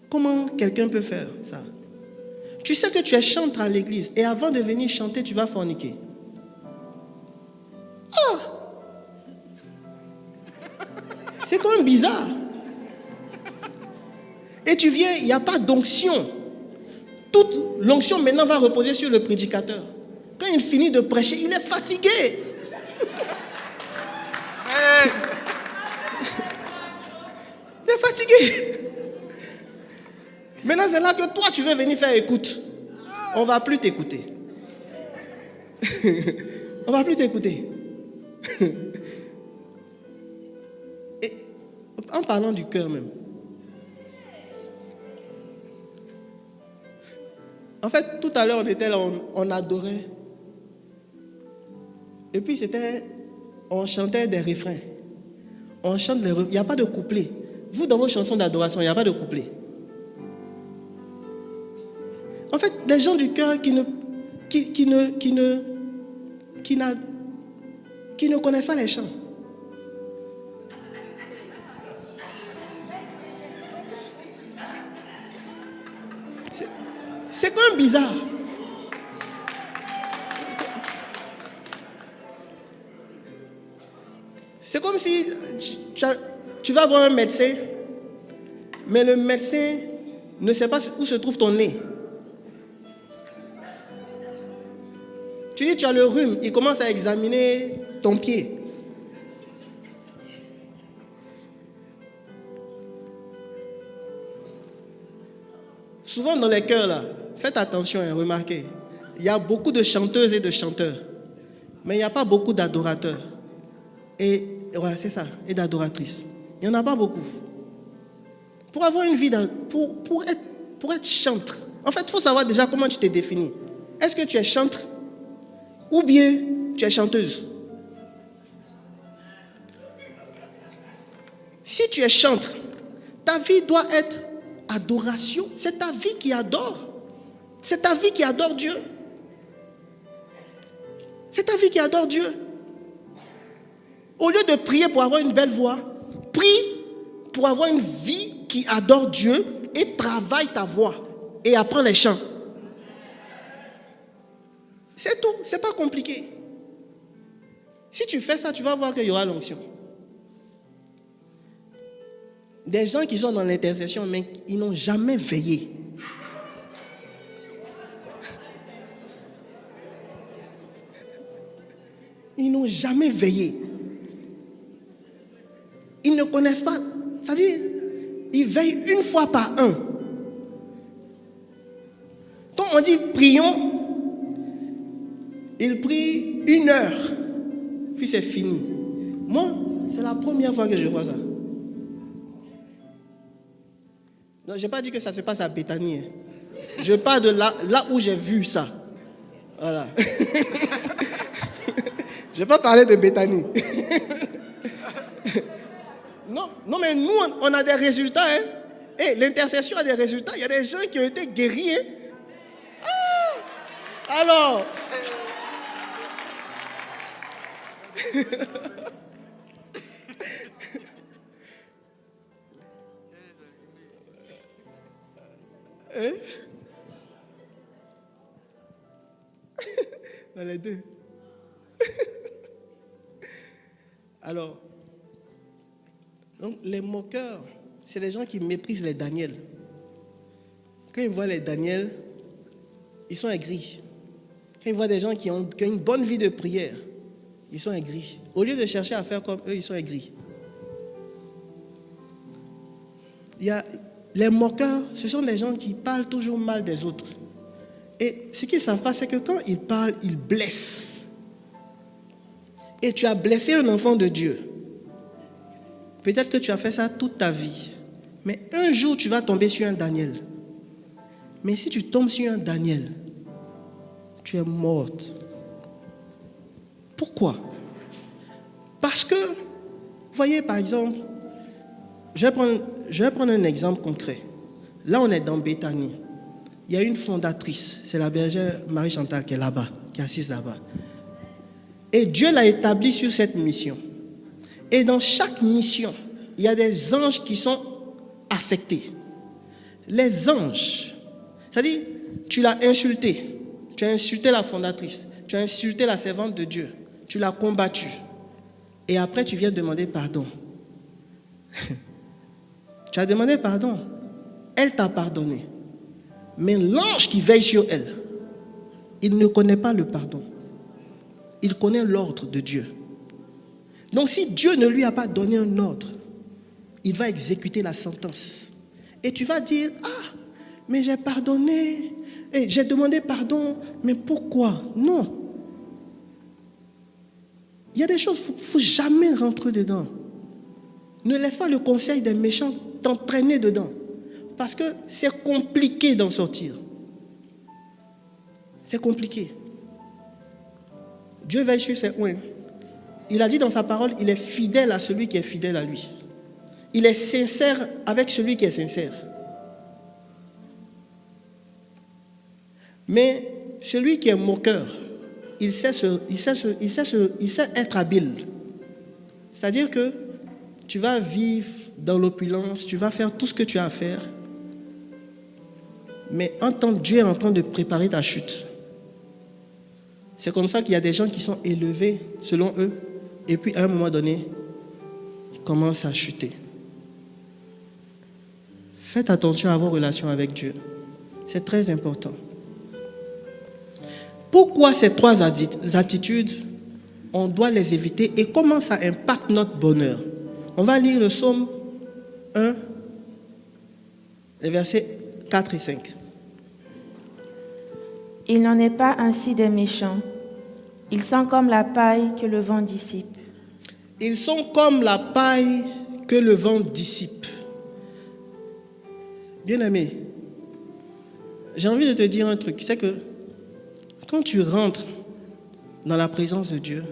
comment quelqu'un peut faire ça. Tu sais que tu es chantre à l'église et avant de venir chanter, tu vas forniquer. Ah! C'est quand même bizarre. Et tu viens, il n'y a pas d'onction. Toute l'onction maintenant va reposer sur le prédicateur. Quand il finit de prêcher, il est fatigué. Il est fatigué. Maintenant, c'est là que toi, tu veux venir faire écoute. On ne va plus t'écouter. On ne va plus t'écouter. Et en parlant du cœur même. En fait, tout à l'heure, on était là, on adorait. Et puis, on chantait des refrains. On chante les refrains. Il n'y a pas de couplet. Vous, dans vos chansons d'adoration, il n'y a pas de couplet. En fait, des gens du cœur qui ne connaissent pas les chants. C'est quand même bizarre. C'est comme si tu vas voir un médecin, mais le médecin ne sait pas où se trouve ton nez. Tu dis tu as le rhume, il commence à examiner ton pied. Souvent dans les chœurs là, faites attention et remarquez, il y a beaucoup de chanteuses et de chanteurs, mais il n'y a pas beaucoup d'adorateurs. Et voilà, c'est ça, et d'adoratrices. Il n'y en a pas beaucoup. Pour avoir une vie, pour être chantre, en fait, il faut savoir déjà comment tu t'es défini. Est-ce que tu es chantre ou bien tu es chanteuse? Si tu es chantre, ta vie doit être adoration. C'est ta vie qui adore. C'est ta vie qui adore Dieu. C'est ta vie qui adore Dieu. Au lieu de prier pour avoir une belle voix, prie pour avoir une vie qui adore Dieu et travaille ta voix et apprends les chants. C'est tout, c'est pas compliqué. Si tu fais ça, tu vas voir qu'il y aura l'onction. Des gens qui sont dans l'intercession, mais ils n'ont jamais veillé. Ils n'ont jamais veillé. Ils ne connaissent pas. C'est-à-dire, ils veillent une fois par un. Quand on dit prions, ils prient 1 heure, puis c'est fini. Moi, c'est la première fois que je vois ça. Non, je n'ai pas dit que ça se passe à Béthanie. Hein. Je parle de là où j'ai vu ça. Voilà. Je n'ai pas parlé de Béthanie. Non, mais nous, on a des résultats. Hein. Et l'intercession a des résultats. Il y a des gens qui ont été guéris. Hein. Ah, alors. Hein? Dans les deux. Alors, donc les moqueurs, c'est les gens qui méprisent les Daniel. Quand ils voient les Daniel, ils sont aigris. Quand ils voient des gens qui ont une bonne vie de prière, ils sont aigris. Au lieu de chercher à faire comme eux, ils sont aigris. Il y a les moqueurs, ce sont des gens qui parlent toujours mal des autres. Et ce qu'ils ne savent pas, c'est que quand ils parlent, ils blessent. Et tu as blessé un enfant de Dieu. Peut-être que tu as fait ça toute ta vie. Mais un jour, tu vas tomber sur un Daniel. Mais si tu tombes sur un Daniel, tu es morte. Pourquoi? Parce que, voyez par exemple, je vais prendre un exemple concret. Là, on est dans Béthanie. Il y a une fondatrice, c'est la bergère Marie-Chantal qui est là-bas, qui est assise là-bas. Et Dieu l'a établie sur cette mission. Et dans chaque mission, il y a des anges qui sont affectés. Les anges, c'est-à-dire, tu l'as insulté. Tu as insulté la fondatrice. Tu as insulté la servante de Dieu. Tu l'as combattue. Et après, tu viens demander pardon. Tu as demandé pardon. Elle t'a pardonné. Mais l'ange qui veille sur elle, il ne connaît pas le pardon. Il connaît l'ordre de Dieu. Donc si Dieu ne lui a pas donné un ordre, il va exécuter la sentence. Et tu vas dire, ah, mais j'ai pardonné, et j'ai demandé pardon, mais pourquoi? Non. Il y a des choses, il ne faut jamais rentrer dedans. Ne laisse pas le conseil des méchants t'entraîner dedans. Parce que c'est compliqué d'en sortir. C'est compliqué. Dieu veille sur ses oins. Il a dit dans sa parole, il est fidèle à celui qui est fidèle à lui. Il est sincère avec celui qui est sincère. Mais celui qui est moqueur, il sait être habile. C'est-à-dire que tu vas vivre dans l'opulence, tu vas faire tout ce que tu as à faire. Mais Dieu est en train de préparer ta chute. C'est comme ça qu'il y a des gens qui sont élevés selon eux, et puis à un moment donné, ils commencent à chuter. Faites attention à vos relations avec Dieu. C'est très important. Pourquoi ces 3 attitudes, on doit les éviter et comment ça impacte notre bonheur? On va lire le psaume 1, les versets 4 et 5. Il n'en est pas ainsi des méchants. Ils sont comme la paille que le vent dissipe. Ils sont comme la paille que le vent dissipe. Bien-aimé, j'ai envie de te dire un truc, c'est que quand tu rentres dans la présence de Dieu,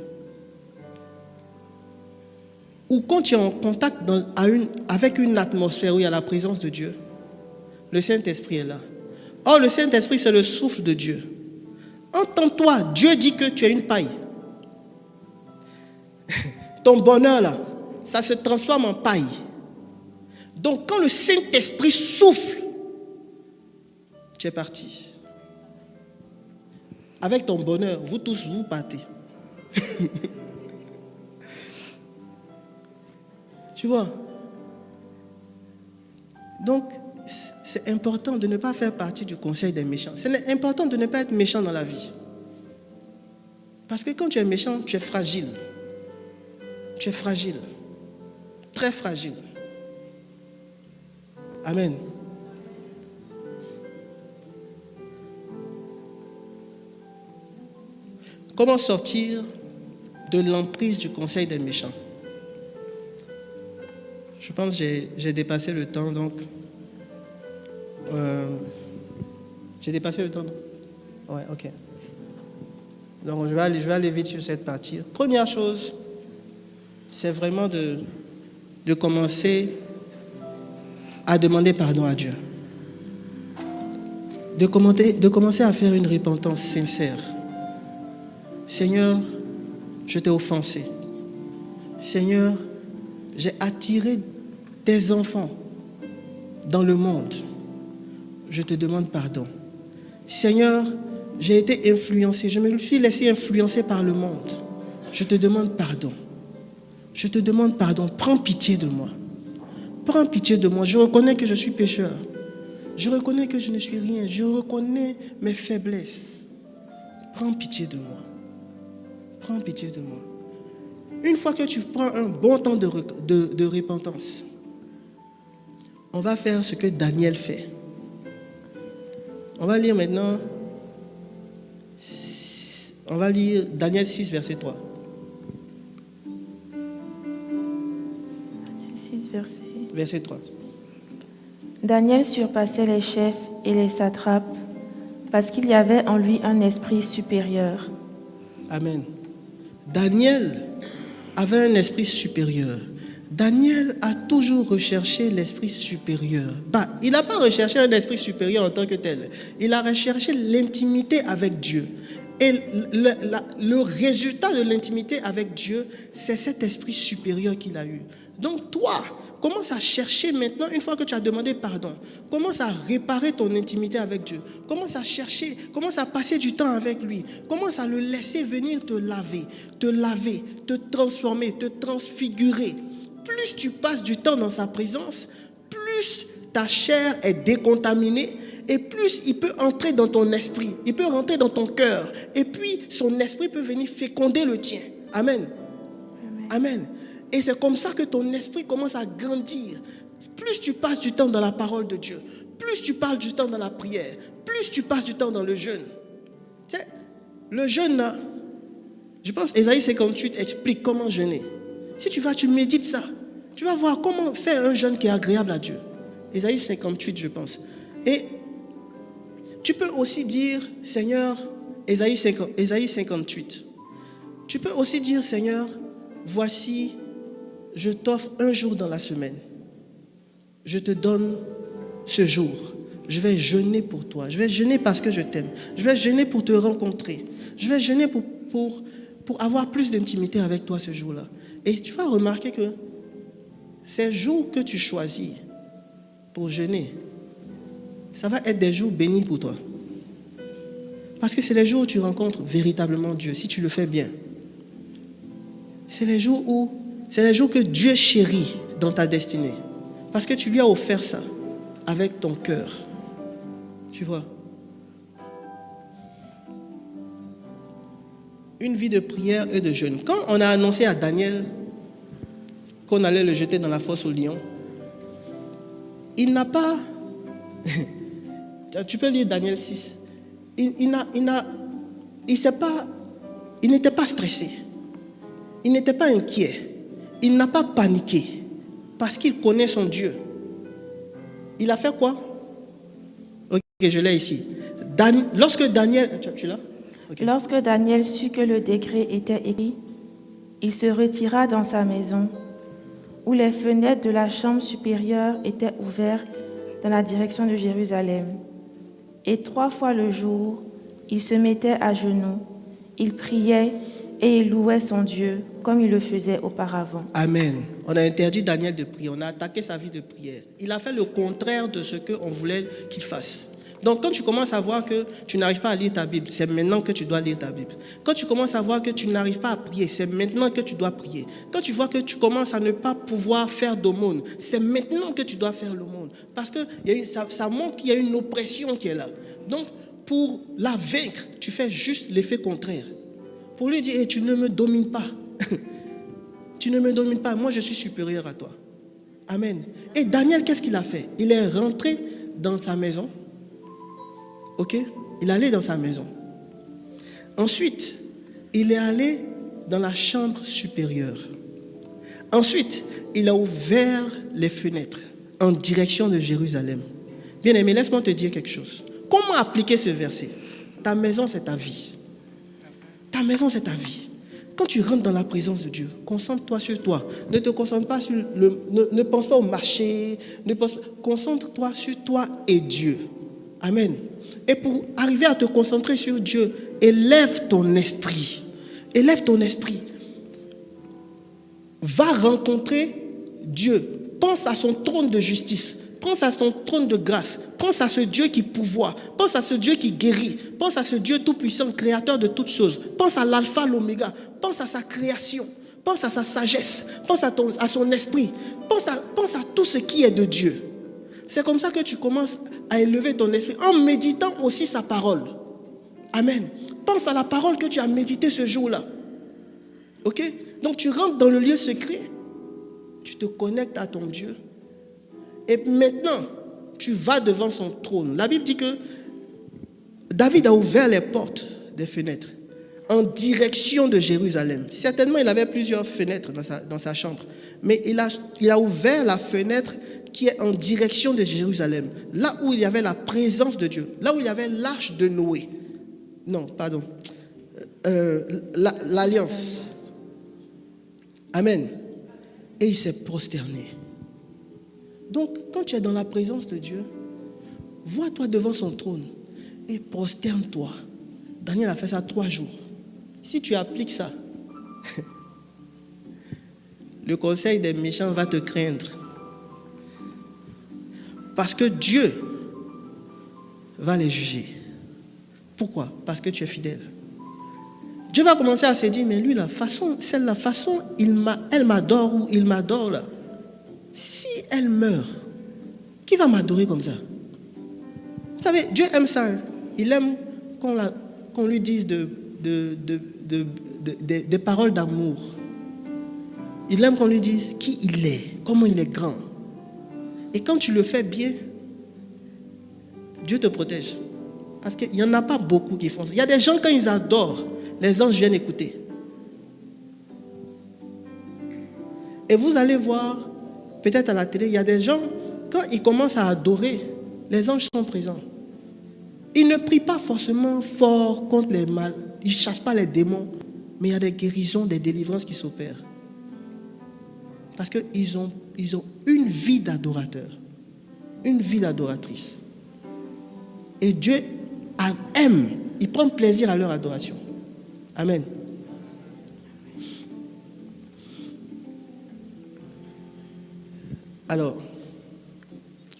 ou quand tu es en contact avec une atmosphère où il y a la présence de Dieu, le Saint-Esprit est là. Or, le Saint-Esprit, c'est le souffle de Dieu. Entends-toi, Dieu dit que tu es une paille. Ton bonheur, là, ça se transforme en paille. Donc, quand le Saint-Esprit souffle, tu es parti. Avec ton bonheur, vous tous, vous partez. Tu vois? Donc, c'est important de ne pas faire partie du conseil des méchants. C'est important de ne pas être méchant dans la vie. Parce que quand tu es méchant, tu es fragile. Tu es fragile. Très fragile. Amen. Comment sortir de l'emprise du conseil des méchants? Je pense que j'ai dépassé le temps, donc... j'ai dépassé le temps, non? Ouais, ok. Donc je vais aller vite sur cette partie. Première chose, c'est vraiment de commencer à demander pardon à Dieu. De commencer à faire une repentance sincère. Seigneur, je t'ai offensé. Seigneur, j'ai attiré tes enfants dans le monde. Je te demande pardon. Seigneur, j'ai été influencé, je me suis laissé influencer par le monde. Je te demande pardon. Je te demande pardon. Prends pitié de moi. Prends pitié de moi. Je reconnais que je suis pécheur. Je reconnais que je ne suis rien. Je reconnais mes faiblesses. Prends pitié de moi. Prends pitié de moi. Une fois que tu prends un bon temps de repentance, on va faire ce que Daniel fait. On va lire maintenant, on va lire Daniel 6, verset 3. Verset 3. Daniel surpassait les chefs et les satrapes parce qu'il y avait en lui un esprit supérieur. Amen. Daniel avait un esprit supérieur. Daniel a toujours recherché l'esprit supérieur. Il n'a pas recherché un esprit supérieur en tant que tel. Il a recherché l'intimité avec Dieu. Et le résultat de l'intimité avec Dieu, c'est cet esprit supérieur qu'il a eu. Donc toi, commence à chercher maintenant, une fois que tu as demandé pardon, commence à réparer ton intimité avec Dieu. Commence à chercher, commence à passer du temps avec lui. Commence à le laisser venir te laver, te transformer, te transfigurer. Plus tu passes du temps dans sa présence, plus ta chair est décontaminée et plus il peut entrer dans ton esprit, il peut rentrer dans ton cœur et puis son esprit peut venir féconder le tien. Amen. Amen. Et c'est comme ça que ton esprit commence à grandir. Plus tu passes du temps dans la parole de Dieu, plus tu passes du temps dans la prière, plus tu passes du temps dans le jeûne. Tu sais, le jeûne là, je pense Ésaïe 58 explique comment jeûner. Si tu médites ça, tu vas voir comment faire un jeûne qui est agréable à Dieu. Ésaïe 58, je pense. Et tu peux aussi dire, Seigneur, Ésaïe 58. Tu peux aussi dire, Seigneur, voici, je t'offre un jour dans la semaine. Je te donne ce jour. Je vais jeûner pour toi. Je vais jeûner parce que je t'aime. Je vais jeûner pour te rencontrer. Je vais jeûner pour avoir plus d'intimité avec toi ce jour-là. Et tu vas remarquer que ces jours que tu choisis pour jeûner, ça va être des jours bénis pour toi. Parce que c'est les jours où tu rencontres véritablement Dieu, si tu le fais bien. C'est les jours que Dieu chérit dans ta destinée. Parce que tu lui as offert ça avec ton cœur. Tu vois. Une vie de prière et de jeûne. Quand on a annoncé à Daniel qu'on allait le jeter dans la fosse au lion, il n'a pas... Tu peux lire Daniel 6. Il n'était pas stressé. Il n'était pas inquiet. Il n'a pas paniqué. Parce qu'il connaît son Dieu. Il a fait quoi? Ok, je l'ai ici. Lorsque Daniel... Tu l'as? Okay. Lorsque Daniel sut que le décret était écrit, il se retira dans sa maison, où les fenêtres de la chambre supérieure étaient ouvertes dans la direction de Jérusalem. Et 3 fois le jour, il se mettait à genoux, il priait et il louait son Dieu, comme il le faisait auparavant. Amen. On a interdit Daniel de prier, on a attaqué sa vie de prière. Il a fait le contraire de ce qu'on voulait qu'il fasse. Donc quand tu commences à voir que tu n'arrives pas à lire ta Bible, c'est maintenant que tu dois lire ta Bible. Quand tu commences à voir que tu n'arrives pas à prier, c'est maintenant que tu dois prier. Quand tu vois que tu commences à ne pas pouvoir faire d'aumône, c'est maintenant que tu dois faire l'aumône. Parce que ça montre qu'il y a une oppression qui est là. Donc pour la vaincre, tu fais juste l'effet contraire. pour lui dire, hey, tu ne me domines pas. Tu ne me domines pas, moi je suis supérieur à toi. Amen. Et Daniel, qu'est-ce qu'il a fait? Il est rentré dans sa maison. Ok? Il est allé dans sa maison. Ensuite, il est allé dans la chambre supérieure. Ensuite, il a ouvert les fenêtres en direction de Jérusalem. Bien-aimé, laisse-moi te dire quelque chose. Comment appliquer ce verset? Ta maison, c'est ta vie. Ta maison, c'est ta vie. Quand tu rentres dans la présence de Dieu, concentre-toi sur toi. Ne te concentre pas sur ne pense pas au marché. Concentre-toi sur toi et Dieu. Amen. Et pour arriver à te concentrer sur Dieu, élève ton esprit. Élève ton esprit. Va rencontrer Dieu. Pense à son trône de justice. Pense à son trône de grâce. Pense à ce Dieu qui pourvoit. Pense à ce Dieu qui guérit. Pense à ce Dieu tout-puissant, créateur de toutes choses. Pense à l'alpha, l'oméga. Pense à sa création. Pense à sa sagesse. Pense à son esprit. Pense à tout ce qui est de Dieu. C'est comme ça que tu commences à élever ton esprit en méditant aussi sa parole. Amen. Pense à la parole que tu as méditée ce jour-là. Ok? Donc tu rentres dans le lieu secret. Tu te connectes à ton Dieu. Et maintenant, tu vas devant son trône. La Bible dit que David a ouvert les portes des fenêtres en direction de Jérusalem. Certainement, il avait plusieurs fenêtres dans sa chambre. Mais il a ouvert la fenêtre qui est en direction de Jérusalem. Là où il y avait la présence de Dieu. Là où il y avait l'arche de Noé. Non, pardon. L'alliance. Amen. Et il s'est prosterné. Donc, quand tu es dans la présence de Dieu, vois-toi devant son trône et prosterne-toi. Daniel a fait ça 3 jours. Si tu appliques ça, le conseil des méchants va te craindre. Parce que Dieu va les juger. Pourquoi? Parce que tu es fidèle. Dieu va commencer à se dire, mais lui, elle m'adore ou il m'adore là. Si elle meurt, qui va m'adorer comme ça? Vous savez, Dieu aime ça. Hein? Il aime qu'on lui dise des paroles d'amour. Il aime qu'on lui dise qui il est, comment il est grand. Et quand tu le fais bien, Dieu te protège. Parce qu'il n'y en a pas beaucoup qui font ça. Il y a des gens, quand ils adorent, les anges viennent écouter. Et vous allez voir, peut-être à la télé, il y a des gens, quand ils commencent à adorer, les anges sont présents. Ils ne prient pas forcément fort contre les mal, ils ne chassent pas les démons, mais il y a des guérisons, des délivrances qui s'opèrent. Parce qu'ils ont une vie d'adorateur, une vie d'adoratrice. Et Dieu aime, il prend plaisir à leur adoration. Amen. Alors,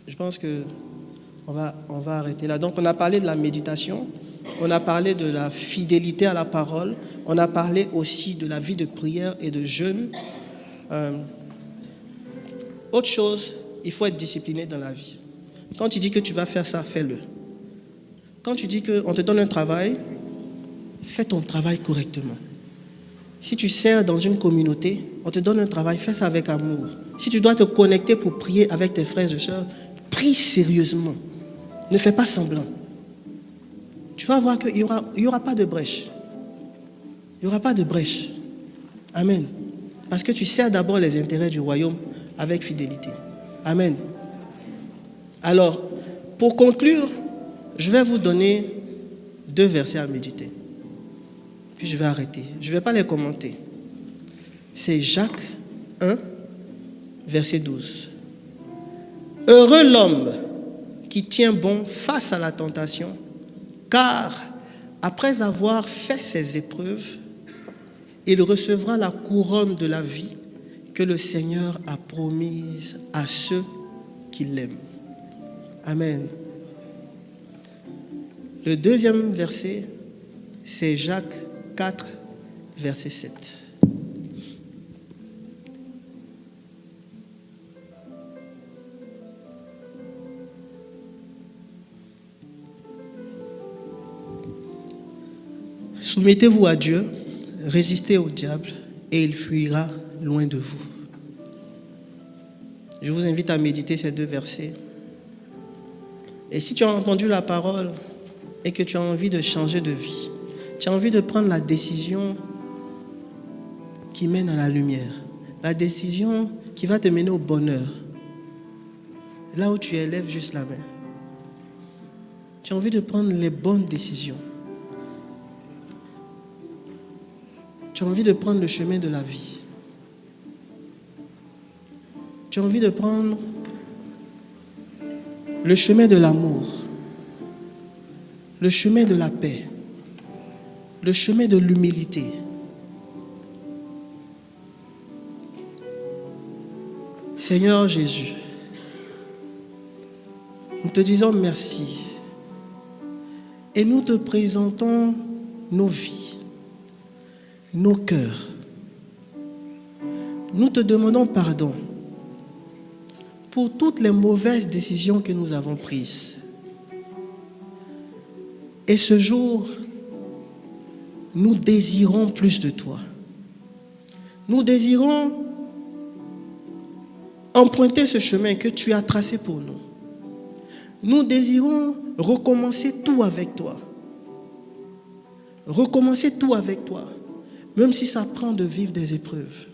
je pense que on va arrêter là. Donc, on a parlé de la méditation, on a parlé de la fidélité à la parole, on a parlé aussi de la vie de prière et de jeûne. Autre chose, il faut être discipliné dans la vie. Quand tu dis que tu vas faire ça, fais-le. Quand tu dis qu'on te donne un travail, fais ton travail correctement. Si tu sers dans une communauté, on te donne un travail, fais ça avec amour. Si tu dois te connecter pour prier avec tes frères et sœurs, prie sérieusement. Ne fais pas semblant. Tu vas voir qu'il n'y aura pas de brèche. Il n'y aura pas de brèche. Amen. Parce que tu sers d'abord les intérêts du royaume avec fidélité. Amen. Alors, pour conclure, je vais vous donner 2 versets à méditer. Puis je vais arrêter. Je ne vais pas les commenter. C'est Jacques 1, verset 12. Heureux l'homme qui tient bon face à la tentation, car après avoir fait ses épreuves, il recevra la couronne de la vie que le Seigneur a promise à ceux qui l'aiment. Amen. Le 2e verset, c'est Jacques 4, verset 7. Soumettez-vous à Dieu, Résistez au diable et il fuira loin de vous. Je vous invite à méditer ces 2 versets. Et si tu as entendu la parole et que tu as envie de changer de vie, tu as envie de prendre la décision qui mène à la lumière, la décision qui va te mener au bonheur, là où tu élèves juste la main. Tu as envie de prendre les bonnes décisions. Tu as envie de prendre le chemin de la vie. Tu as envie de prendre le chemin de l'amour, le chemin de la paix, le chemin de l'humilité. Seigneur Jésus, nous te disons merci et nous te présentons nos vies, nos cœurs. Nous te demandons pardon pour toutes les mauvaises décisions que nous avons prises. Et ce jour, nous désirons plus de toi. Nous désirons emprunter ce chemin que tu as tracé pour nous. Nous désirons recommencer tout avec toi. Recommencer tout avec toi, même si ça prend de vivre des épreuves.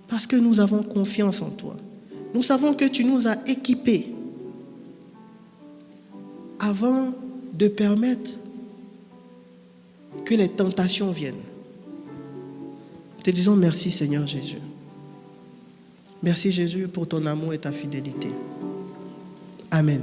Parce que nous avons confiance en toi. Nous savons que tu nous as équipés avant de permettre que les tentations viennent. Te disons merci Seigneur Jésus. Merci Jésus pour ton amour et ta fidélité. Amen.